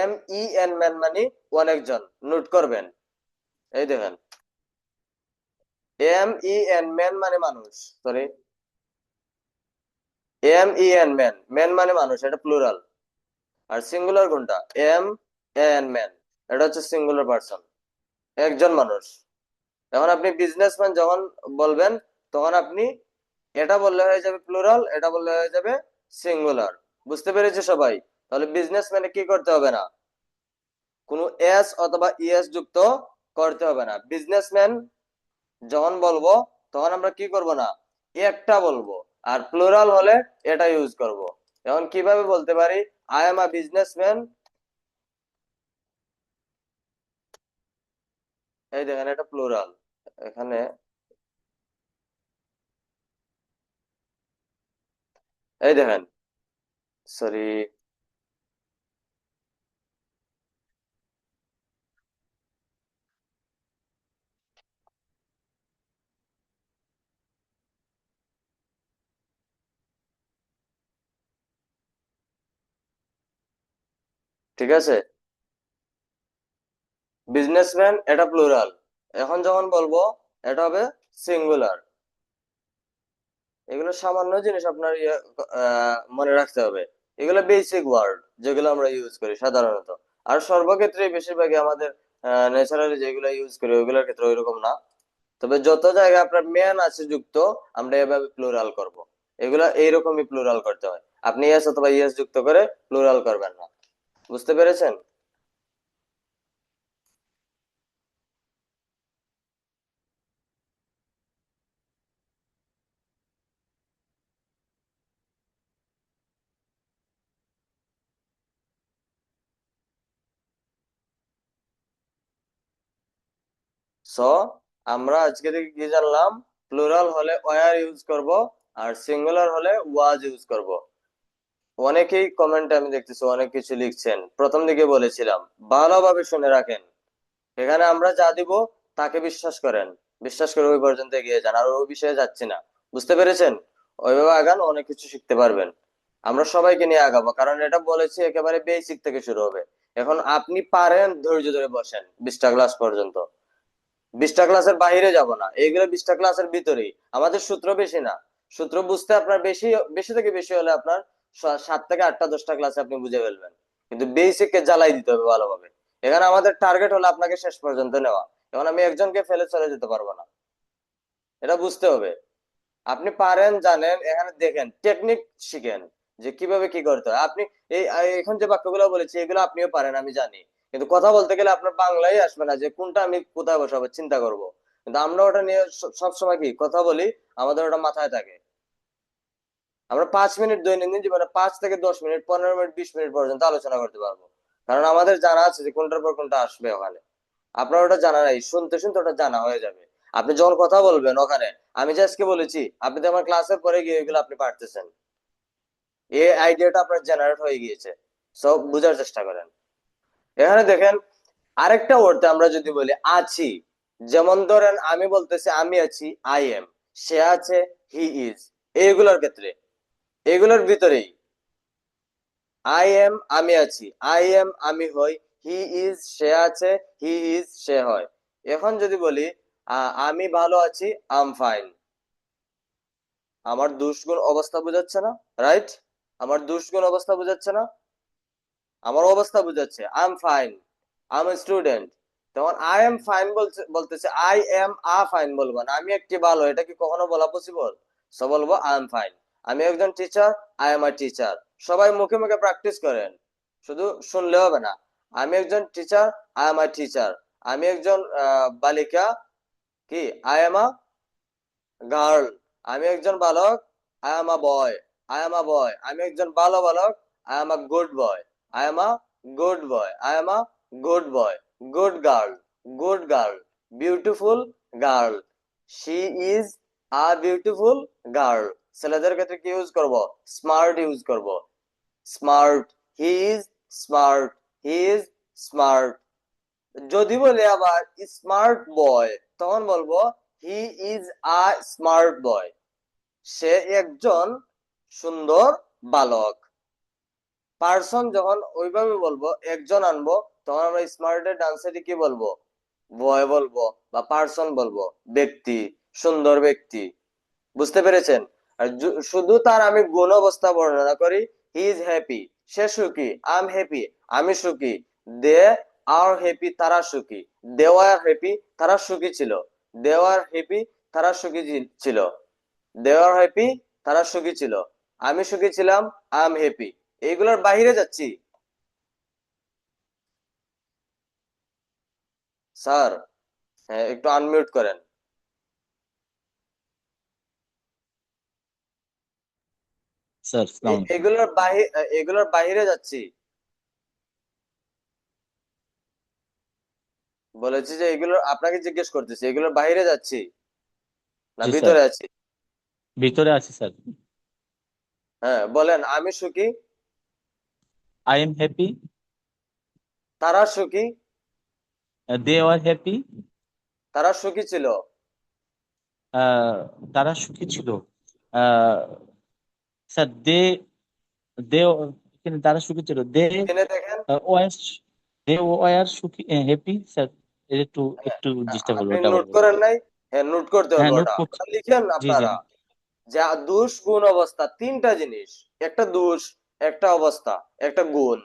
MEN ম্যান মানে অনেকজন। নোট করবেন, এই দেখেন, MEN ম্যান মানে মানুষ, সরি, MEN ম্যান, ম্যান মানে মানুষ, এটা প্লুরাল। আর সিঙ্গুলার কোনটা? MEN ম্যান, এটা হচ্ছে সিঙ্গুলার পার্সন, একজন মানুষ। এখন আপনি বিজনেসম্যান যখন বলবেন, তখন আপনি এটা বললে হয়ে যাবে প্লুরাল, এটা বললে হয়ে যাবে সিঙ্গুলার। বুঝতে পেরেছি সবাই? তাহলে বিজনেসম্যানে কি করতে হবে না, কোনো এস অথবা ইএস যুক্ত করতে হবে না। বিজনেসম্যান যখন বলবো, তখন আমরা কি করব না, একটা বলবো। আর প্লুরাল হলে এটা ইউজ করব। এখন কিভাবে বলতে পারি? আই এম আ বিজনেসম্যান, এই দেখেন এটা প্লুরাল। এখানে এই দেখেন, সরি, ঠিক আছে, বিজনেসম্যান এটা প্লুরাল। এখন যখন বলবো, এটা হবে সিঙ্গুলার। এগুলো সামান্য জিনিস আপনার মনে রাখতে হবে। এগুলো বেসিক ওয়ার্ড যেগুলো আমরা ইউজ করি সাধারণত। আর সর্বক্ষেত্রে বেশিরভাগই আমাদের ন্যাচারালি যেগুলো ইউজ করি ওইগুলোর ক্ষেত্রে ওইরকম না। তবে যত জায়গায় আপনার ম্যান আছে যুক্ত, আমরা এভাবে প্লুরাল করব। এগুলা এইরকমই প্লুরাল করতে হয়। আপনি এস অথবা ইএস যুক্ত করে প্লুরাল করবেন না। বুঝতে পেরেছেন? সো আমরা আজকে থেকে কি জানলাম? প্লুরাল হলে ওয়ার ইউজ করব, আর সিঙ্গুলার হলে ওয়াজ ইউজ করব। অনেকেই কমেন্টে আমি দেখতেছি অনেক কিছু লিখছেন, প্রথম দিকে বলেছিলাম ভালোভাবে শুনে রাখেন। এখানে আমরা যা দিব তাকে বিশ্বাস করেন, বিশ্বাস করে ওই পর্যন্ত এগিয়ে যান, আর ওই বিষয়ে যাচ্ছি না। বুঝতে পেরেছেন? ওইভাবে আগান, অনেক কিছু শিখতে পারবেন। আমরা সবাইকে নিয়ে আগাবো, কারণ এটা বলেছি একেবারে বেসিক থেকে শুরু হবে। এখন আপনি পারেন ধৈর্য ধরে বসেন 20টা ক্লাস পর্যন্ত। 20টা ক্লাসের বাইরে যাব না, এইগুলো 20টা ক্লাসের ভিতরেই। আমাদের সূত্র বেশি না, সূত্র বুঝতে আপনার বেশি, বেশি থেকে বেশি হলে আপনার 7 থেকে 8টা 10টা ক্লাসে আপনি বুঝে ফেলবেন। কিন্তু বেসিক কে জ্বালাই দিতে হবে ভালোভাবে। এখানে আমাদের টার্গেট হলো আপনাকে শেষ পর্যন্ত নেওয়া। এখন আমি একজনকে ফেলে চলে যেতে পারবো না, এটা বুঝতে হবে। আপনি পারেন, জানেন, এখানে দেখেন টেকনিক শিখেন যে কিভাবে কি করতে হয়। আপনি এখন যে বাক্যগুলো বলেছি এগুলো আপনিও পারেন আমি জানি, কিন্তু কথা বলতে গেলে আপনার বাংলাই আসবে না যে কোনটা আমি কোথায় বসাবো চিন্তা করব। কিন্তু আমরা ওটা নিয়ে সব সময় কি কথা বলি, আমাদের ওটা মাথায় থাকে। আমরা 5 মিনিট দৈনন্দিন জীবনে 5 থেকে 10 মিনিট, 15 মিনিট, 20 মিনিট পর্যন্ত আলোচনা করতে পারবো, কারণ আমাদের জানা আছে যে কোনটার পর কোনটা আসবে ওখানে। আপনার ওটা জানা নাই, শুনতে শুনতে ওটা জানা হয়ে যাবে। আপনি যখন কথা বলবেন ওখানে, আমি যে আজকে বলেছি, আপনি তো আমার ক্লাসের পরে গিয়ে এগুলো আপনি পারতেছেন, এই আইডিয়াটা আপনার জেনারেট হয়ে গিয়েছে। সব বুঝার চেষ্টা করেন। এখানে দেখেন, আরেকটা অর্থে আমরা যদি বলি আছি, যেমন ধরেন আমি বলতেছি আমি আছি, আই এম, সে আছে, হি ইজ। এইগুলোর ক্ষেত্রে, এগুলোর ভিতরেই আই এম আমি আছি, আই এম আমি হই, হি ইজ সে আছে, হি ইজ সে হয়। এখন যদি বলি আমি ভালো আছি, আম ফাইন, আমার দুষ্গুণ অবস্থা বোঝাচ্ছে না? রাইট, আমার দুষ্গুণ অবস্থা বোঝাচ্ছে না, আমার অবস্থা বুঝাচ্ছে। I am fine, I am student. তখন আই এম ফাইন বলছে, বলতেছে আই এম আ ফাইন বলবো না, আমি একটি ভালো, এটা কি কখনো বলা পসিবল? সো বলবো আই এম ফাইন। আমি একজন teacher, I am a teacher. সবাই মুখে মুখে প্র্যাকটিস করেন, শুধু শুনলে হবে না। আমি একজন teacher, I am a teacher. আমি একজন বালিকা, কি, আই এম আ গার্ল। আমি একজন বালক, I am a boy. I am a boy, আমি একজন ভালো বালক, I am a good boy. I am a good boy. I am a good boy. Good girl, good girl. Beautiful girl, she is a beautiful girl. ছেলেদের ক্ষেত্রে কি ইউজ করব? স্মার্ট ইউজ করব। Smart, he is smart, he is smart. যদি বলি আবার স্মার্ট বয়, তখন বলবো he is a smart boy. সে একজন সুন্দর বালক। পার্সন যখন ওইভাবে বলবো, একজন আনবো, তখন আমরা স্মার্টের ডান্সারে কি বলবো? বয় বলবো বা পার্সন বলবো, ব্যক্তি, সুন্দর ব্যক্তি। বুঝতে পেরেছেন? আর শুধু তার আমি গুণ অবস্থা বর্ণনা করি, হি ইজ হ্যাপি, সে সুখী। আই এম হ্যাপি, আমি সুখী। দে আর হ্যাপি, তারা সুখী। দে আর হ্যাপি, তারা সুখী ছিল। দে আর হ্যাপি, তারা সুখী ছিল। দে আর হ্যাপি, তারা সুখী ছিল। আমি সুখী ছিলাম, আই এম হ্যাপি। এইগুলোর বাহিরে যাচ্ছি। স্যার, হ্যাঁ, একটু আনমিউট করেন। স্যার আসসালামু আলাইকুম। এগুলোর বাহিরে যাচ্ছি। বলেছি যে এগুলো আপনাকে জিজ্ঞেস করতেছি, এগুলোর বাইরে যাচ্ছি না জি স্যার, ভিতরে আছি? ভিতরে আছি স্যার। হ্যাঁ, বলেন। আমি সুখী, আই এম হ্যাপি, তারা সুখী, দে আর হ্যাপি, তারা সুখী ছিল। তারা সুখী ছিল। আহ, স্যার দে এখানে তারা সুখী ছিল, কিনে দেখেন। ওয়ার দে ওয়ার সুখী, হ্যাপি স্যার। এটা একটু হ্যাঁ, একটু ডিস্টার্ব হলো, আপনি ওটা আবার নোট বলুন। করেন নাই? হ্যাঁ, নোট করতে হ্যাঁ হবে। নোট ওটা করছি। ওটা লিখেন জি জি। আপনারা। যা দোষ গুণ অবস্থা, তিনটা জিনিস। একটা দোষ, একটা অবস্থা, একটা গুণ।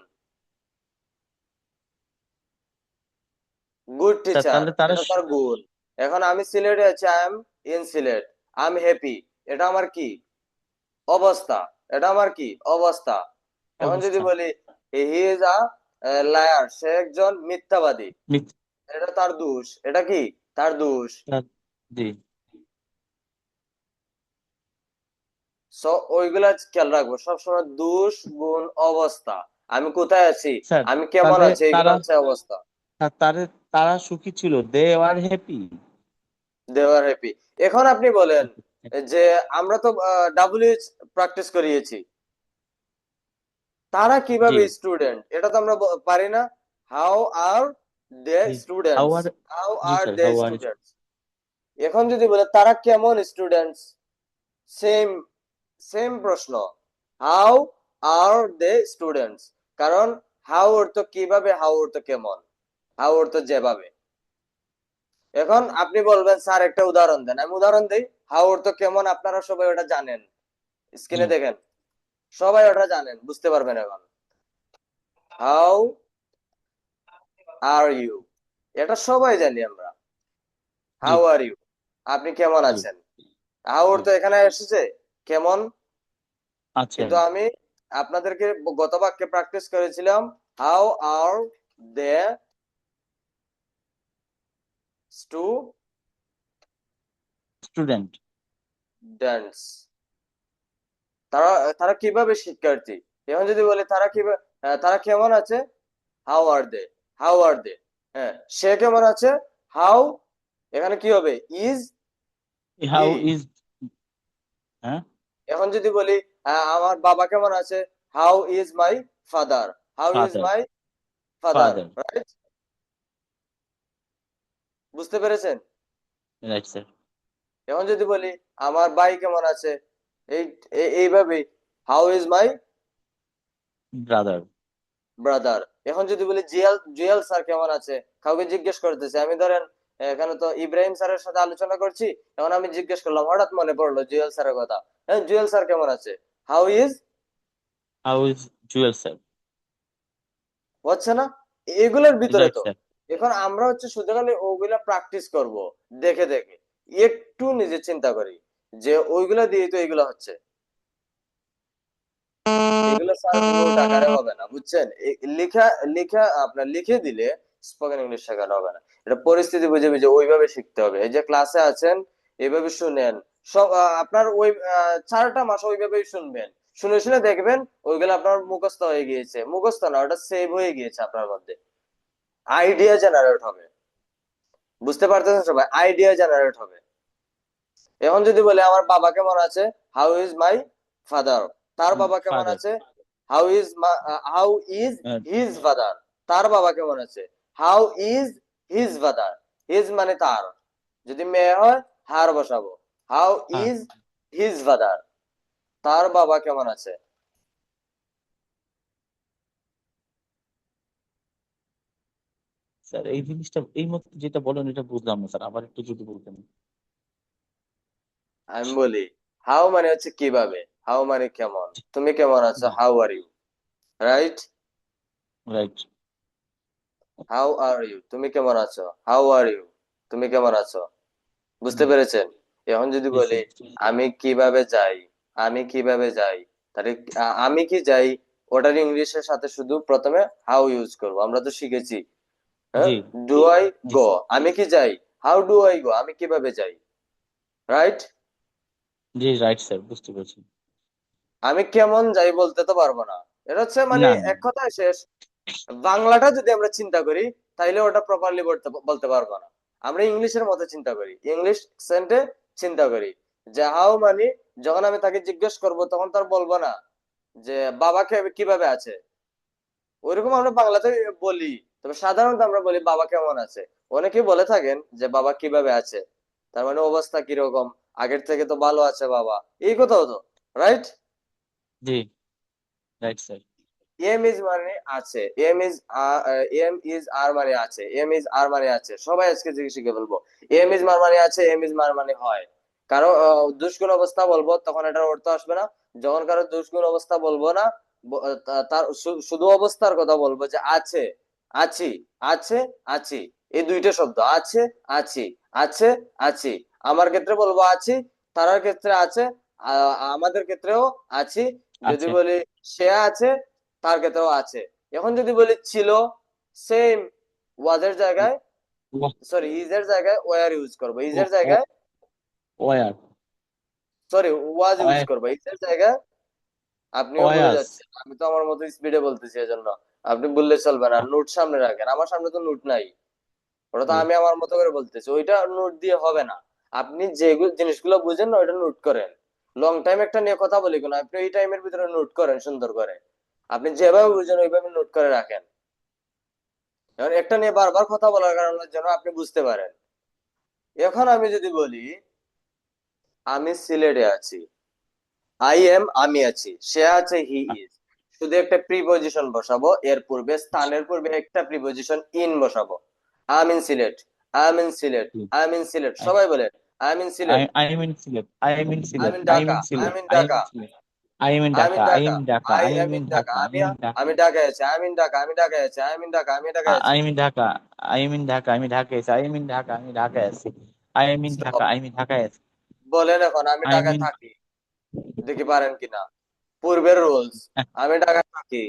গুড স্যার টিচার, তাহলে তারা এটা তার গুণ। এখন আমি সিলেটে আছি, I am in Sylhet. I am happy, এটা আমার কি? অবস্থা। এটা আমার কি? অবস্থা। এখন যদি অবস্থা। বলি হি ইজ আ লায়ার, সে একজন মিথ্যাবাদী, মিথ- এটা তার দোষ। এটা কি? তার দোষ। স্যার, জি সো ওইগুলা খেয়াল রাখবো সবসময়, দোষ গুণ অবস্থা। আমি কোথায় আছি, স্যার। আমি কেমন তাহলে আছি, এগুলো তারা হচ্ছে অবস্থা। তারা তারা সুখী ছিল, দে আর হ্যাপি। দেওয়ার হ্যাপি। এখন আপনি বলেন যে আমরা তো ডাব্লিউএইচ প্র্যাকটিস করিয়েছি, তারা জি কিভাবে স্টুডেন্ট, এটা তো আমরা পারি না। হাউ আর দে জি। হাউ স্টুডেন্টস, আর, হাউ জি are sir, they how are. Students. এখন যদি বলে তারা কেমন স্টুডেন্টস, সেম সেম প্রশ্ন, হাউ আর দে স্টুডেন্টস। কারণ হাউ অর্থ কিভাবে, হাউ অর্থ কেমন, হাউ অর্থ যেভাবে। এখন আপনি বলবেন স্যার একটা উদাহরণ দেন, আমি উদাহরণ দিই। হাউ অর্থ কেমন, আপনারা সবাই ওটা জানেন, জি স্ক্রিনে দেখেন। সবাই ওটা জানেন, বুঝতে পারবেন। এখন হাউ আর ইউ, এটা সবাই জানি আমরা। জি হাউ আর ইউ, আপনি কেমন জি আছেন। হাউ জি। অর্থ এখানে এসেছে কেমন। আচ্ছা। কিন্তু আমি আপনাদেরকে গত বাক্যে প্র্যাকটিস করেছিলাম, how are they student. Students, তারা তারা কিভাবে শিক্ষার্থী। এখন যদি বলি তারা কিভাবে, তারা কেমন আছে, how are they, how are দে। হ্যাঁ, সে কেমন আছে, হাউ, এখানে কি হবে, ইজ হি। হাউ ইজ, হ্যাঁ, এখন যদি বলি আমার বাবা কেমন আছে, how is my father, how is father, my father, father. Right? বুঝতে পেরেছেন? Right sir. এখন যদি বলি আমার ভাই কেমন আছে, এই এইভাবেই, how is my brother. Brother. এখন যদি বলি জুয়েল, জুয়েল স্যার কেমন আছে, কাউকে জিজ্ঞেস করতেছে আমি, ধরেন এখানে তো ইব্রাহিম স্যারের সাথে আলোচনা করছি, এখন আমি জিজ্ঞেস করলাম, হঠাৎ মনে পড়লো জুয়েল স্যারের কথা। হ্যাঁ, জুয়েল স্যার কেমন আছে, how is, how is Jewel sir. হচ্ছে না? এগুলোর ভিতরে রাইট তো। স্যার। এখন আমরা হচ্ছে শুধু খালি ওগুলা প্র্যাকটিস করব, দেখে দেখে। একটু নিজে চিন্তা করি যে ওইগুলা দিয়ে তো এগুলা হচ্ছে। এগুলো স্যার নোট আকারে হবে না, বুঝছেন? লেখা, লেখা আপনার লিখে দিলে স্পোকেন ইংলিশ শেখানো হবে না। এটা পরিস্থিতি বুঝে বুঝে ওইভাবে শিখতে হবে। এই যে ক্লাসে আছেন, এইভাবে শুনেন, সব আপনার ওই 4টা মাস ওইভাবেই শুনবেন, শুনে শুনে দেখবেন ওইগুলো আপনার মুখস্থ হয়ে গিয়েছে, মুখস্থ না, ওটা সেভ হয়ে গিয়েছে আপনার মধ্যে, আইডিয়া জেনারেট হবে। বুঝতে পারতেছেন সবাই? আইডিয়া জেনারেট হবে। এখন যদি বলে আমার বাবা কেমন আছে, হাউ ইজ মাই ফাদার, তার বাবা কেমন ফাদার। আছে, হাউ ইজ হিজ ফাদার, তার বাবা কেমন আছে, how is his father. His মানে তার, যদি মেয়ে হয় হার বসাবো, হাউ হ্যাঁ ইজ হিজ ফাদার, তার বাবা কেমন আছে। স্যার, এই জিনিসটা এই মতো যেটা বলেন এটা বুঝলাম না স্যার, আবার একটু যদি বলতেন। আমি বলি, হাউ মানে হচ্ছে কিভাবে, হাউ মানে কেমন, তুমি কেমন আছো, জি, how are you, right? Right. How are you, তুমি কেমন আছো, হাউ আর ইউ, তুমি কেমন আছো। বুঝতে পেরেছেন? এখন যদি জি বলি স্যার। আমি কিভাবে যাই, আমি কিভাবে যাই, তাহলে আমি কি যাই, ওটার ইংলিশের সাথে শুধু প্রথমে হাউ ইউজ করব, আমরা তো শিখেছি। হ্যাঁ, জি, ডু আই জি গো, স্যার। আমি কি যাই, হাউ ডু আই গো, আমি কিভাবে যাই, রাইট? জি, রাইট স্যার, বুঝতে পেরেছি। আমি কেমন যাই বলতে তো পারবো না, এটা হচ্ছে মানে না, না। এক কথায় শেষ। বাংলাটা যদি আমরা চিন্তা করি তাইলে ওটা প্রপারলি বলতে পারবো না। আমরা ইংলিশের মতো চিন্তা করি, ইংলিশ সেন্টে চিন্তা করি, যে হাউ মানে যখন আমি তাকে জিজ্ঞেস করব তখন তার বলবো না যে বাবাকে কিভাবে আছে, ওইরকম আমরা বাংলাতে বলি। তবে সাধারণত আমরা বলি বাবা কেমন আছে। অনেকে বলে থাকেন যে বাবা কিভাবে আছে, তার মানে অবস্থা কিরকম, আগের থেকে তো ভালো আছে বাবা, এই কথা হতো, রাইট? জি, রাইট স্যার। এম ইজ মানে আছে, এম ইজ আর মানে আছে, এম ইজ আর মানে আছে, সবাই আজকে জিজ্ঞেস শিখে বলবো এম ইজ মার মানে আছে, এম ইজ মার মানে হয়। কারো দুষ্গুণ অবস্থা বলবো তখন এটার অর্থ আসবে না। যখন কারো দুষ্গুণ অবস্থা বলবো না, তার শুধু অবস্থার কথা বলবো, যে আছে, আছি, আছে, আছি, এই দুইটা শব্দ, আছে, আছি, আছে, আছি। আমার ক্ষেত্রে বলবো আছি, তারার ক্ষেত্রে আছে, আমাদের ক্ষেত্রেও আছি। যদি আছে। বলি সে আছে, তার ক্ষেত্রেও আছে। এখন যদি বলি ছিল, সেম, ওয়াজের জায়গায়, সরি ইজ এর জায়গায় ওয়ার ইউজ করবো, ইজ এর জায়গায়, were. Sorry was use were. করবো, ইজ এর জায়গায়। আপনিও ভুলে ওয়াস। যাচ্ছেন, আমি তো আমার মতো স্পিডে বলতেছি, এজন্য আপনি বললে চলবে না। নোট সামনে রাখেন, আমার সামনে তো নোট নাই, ওটা তো জি। আমি আমার মতো করে বলতেছি, ওইটা নোট দিয়ে হবে না। আপনি যে জিনিসগুলো বুঝেন না ওইটা নোট করেন। লং টাইম একটা নিয়ে কথা বলি কেন, আপনি এই টাইমের ভিতরে নোট করেন সুন্দর করে, আপনি যেভাবে বুঝেন ওইভাবে নোট করে রাখেন। এখন একটা নিয়ে বারবার কথা বলার কারণে যেন আপনি বুঝতে পারেন। এখন আমি যদি বলি আমি সিলেটে আছি, আই এম আমি আছি, সে আছে হি ইজ, শুধু একটা প্রিপজিশন বসাবো, এর পূর্বে স্থানের পূর্বে একটা প্রিপজিশন ইন বসাবো। I am in Sylhet, I am in Sylhet, I am in Sylhet, সবাই বলেন I am in Sylhet, I am in Sylhet. I am in I am Sylhet. In I am Dhaka, in I Sylhet. Am in I am Dhaka, in Sylhet. I am in I am in Dhaka. I Dhaka, am in Dhaka. I I am am in in Dhaka, Dhaka. I আমি am in Dhaka. আমি ঢাকায় আছি, আই এম ইন ঢাকা, আমি ঢাকায় আছি, আই এম ইন ঢাকা, আমি ঢাকায় I আছি। am in Dhaka. I am in Dhaka. I am in Dhaka. I am in Dhaka. I am in Dhaka. I am in So, Dhaka. I am in Dhaka. বলেন এখন আমি I am ঢাকায় in. থাকি, দেখি পারেন কিনা। পূর্বের রুলস, আমি ঢাকায় থাকি,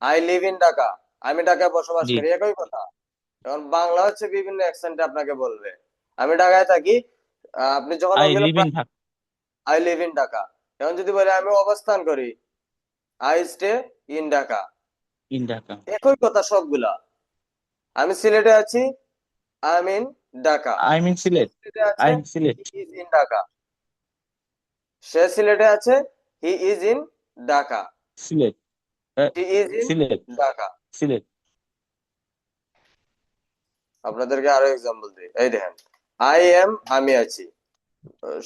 আই লিভ ইন ঢাকা, আমি ঢাকায় বসবাস জি। করি, একই কথা। এখন বাংলা হচ্ছে বিভিন্ন অ্যাকসেন্টে আপনাকে বলবে আমি ঢাকায় থাকি, আপনি যখন I ওগুলো live in Dhaka. I live in Dhaka. এখন যদি বলে আমি অবস্থান করি, I stay in Dhaka, In Dhaka. একই কথা সবগুলা। আমি সিলেটে আছি, I am in Dhaka, I am in সে Sylhet. সিলেটে I আছে, am Sylhet. He is in Dhaka, সে সিলেটে আছে, he is in Dhaka, Sylhet. He is in Sylhet. Dhaka. Sylhet. আপনাদেরকে আরো এক্সাম্পল দিই, এই দেখেন, আই এম আমি আছি,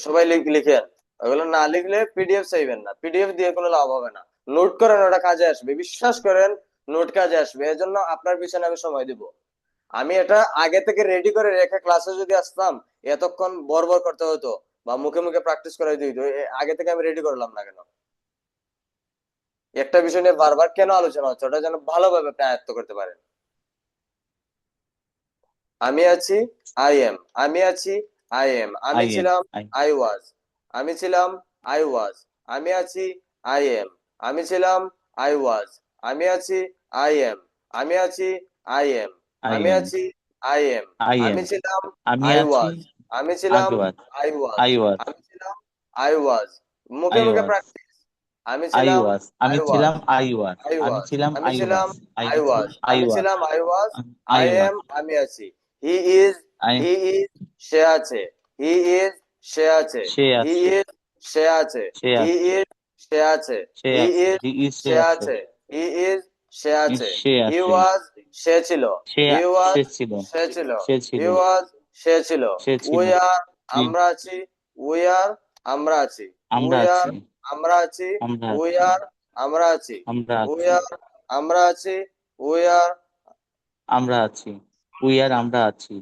সবাই লিখেন। ওগুলো না লিখলে পিডিএফ চাইবেন না, পিডিএফ দিয়ে কোনো লাভ হবে না। নোট করেন, ওটা কাজে আসবে, বিশ্বাস করেন, নোট কাজে আসবে, এজন্য আপনার পিছনে আমি সময় দিব। আমি এটা আগে থেকে রেডি করে রেখে ক্লাসে যদি আসতাম, এতক্ষণ বরবর করতে হতো বা মুখে মুখে প্র্যাকটিস করাই দিত। আগে থেকে আমি রেডি করলাম না কেন? একটা বিষয় নিয়ে বারবার কেন আলোচনা হচ্ছে, ওটা যেন ভালোভাবে আপনি আয়ত্ত করতে পারেন। আমি আছি, আই এম, আমি আছি, আই এম, আমি I am. ছিলাম, I. আই ওয়াজ, আমি ছিলাম, আই ওয়াজ, আমি আছি, আই এম, আমি ছিলাম, আই ওয়াজ, আমি আছি, আই এম, আমি আছি, আই এম, I আমি am. আছি, আই এম, I আমি am. ছিলাম, আমি আই আছি। ওয়াজ, আমি ছিলাম, আগে ওয়াজ, আই ওয়াজ। আই ওয়াজ, আমি ছিলাম, আই ওয়াজ। মুখে আই মুখে ওয়াজ, প্র্যাকটিস। আমি আই ছিলাম, ওয়াজ, আই আমি ওয়াজ। ছিলাম, আই ওয়াজ, আই আমি ওয়াজ। ছিলাম, আমি আই ছিলাম, was, I I was. I আমি ওয়াজ, ছিলাম, I was. I I was, am, আমি আছি। He is, I he is, সে আছে। হি ইজ, সে আছে। সে হি আছে, ইজ, সে আছে। সে হি আছে, ইজ, সে আছে। সে হি আছে, ইজ, হি ইজ সে সে আছে, আছে। হি ইজ, সে আছে। সে হি আছে, ওয়াজ, সে ছিল। সে হি ওয়াজ, সে ছিল, সে ছিল। সে ছিল, হি ওয়াজ, সে ছিল। সে ছিল, উই আর, সে- আমরা আছি। উই আর, আমরা আছি। আমরা উই আছি, আর, আমরা আছি। আমরা উই আছি, আর, আমরা আছি। আমরা উই আছি, আর, আমরা আছি। উই আর, আমরা আছি, উই আর আমরা আছি,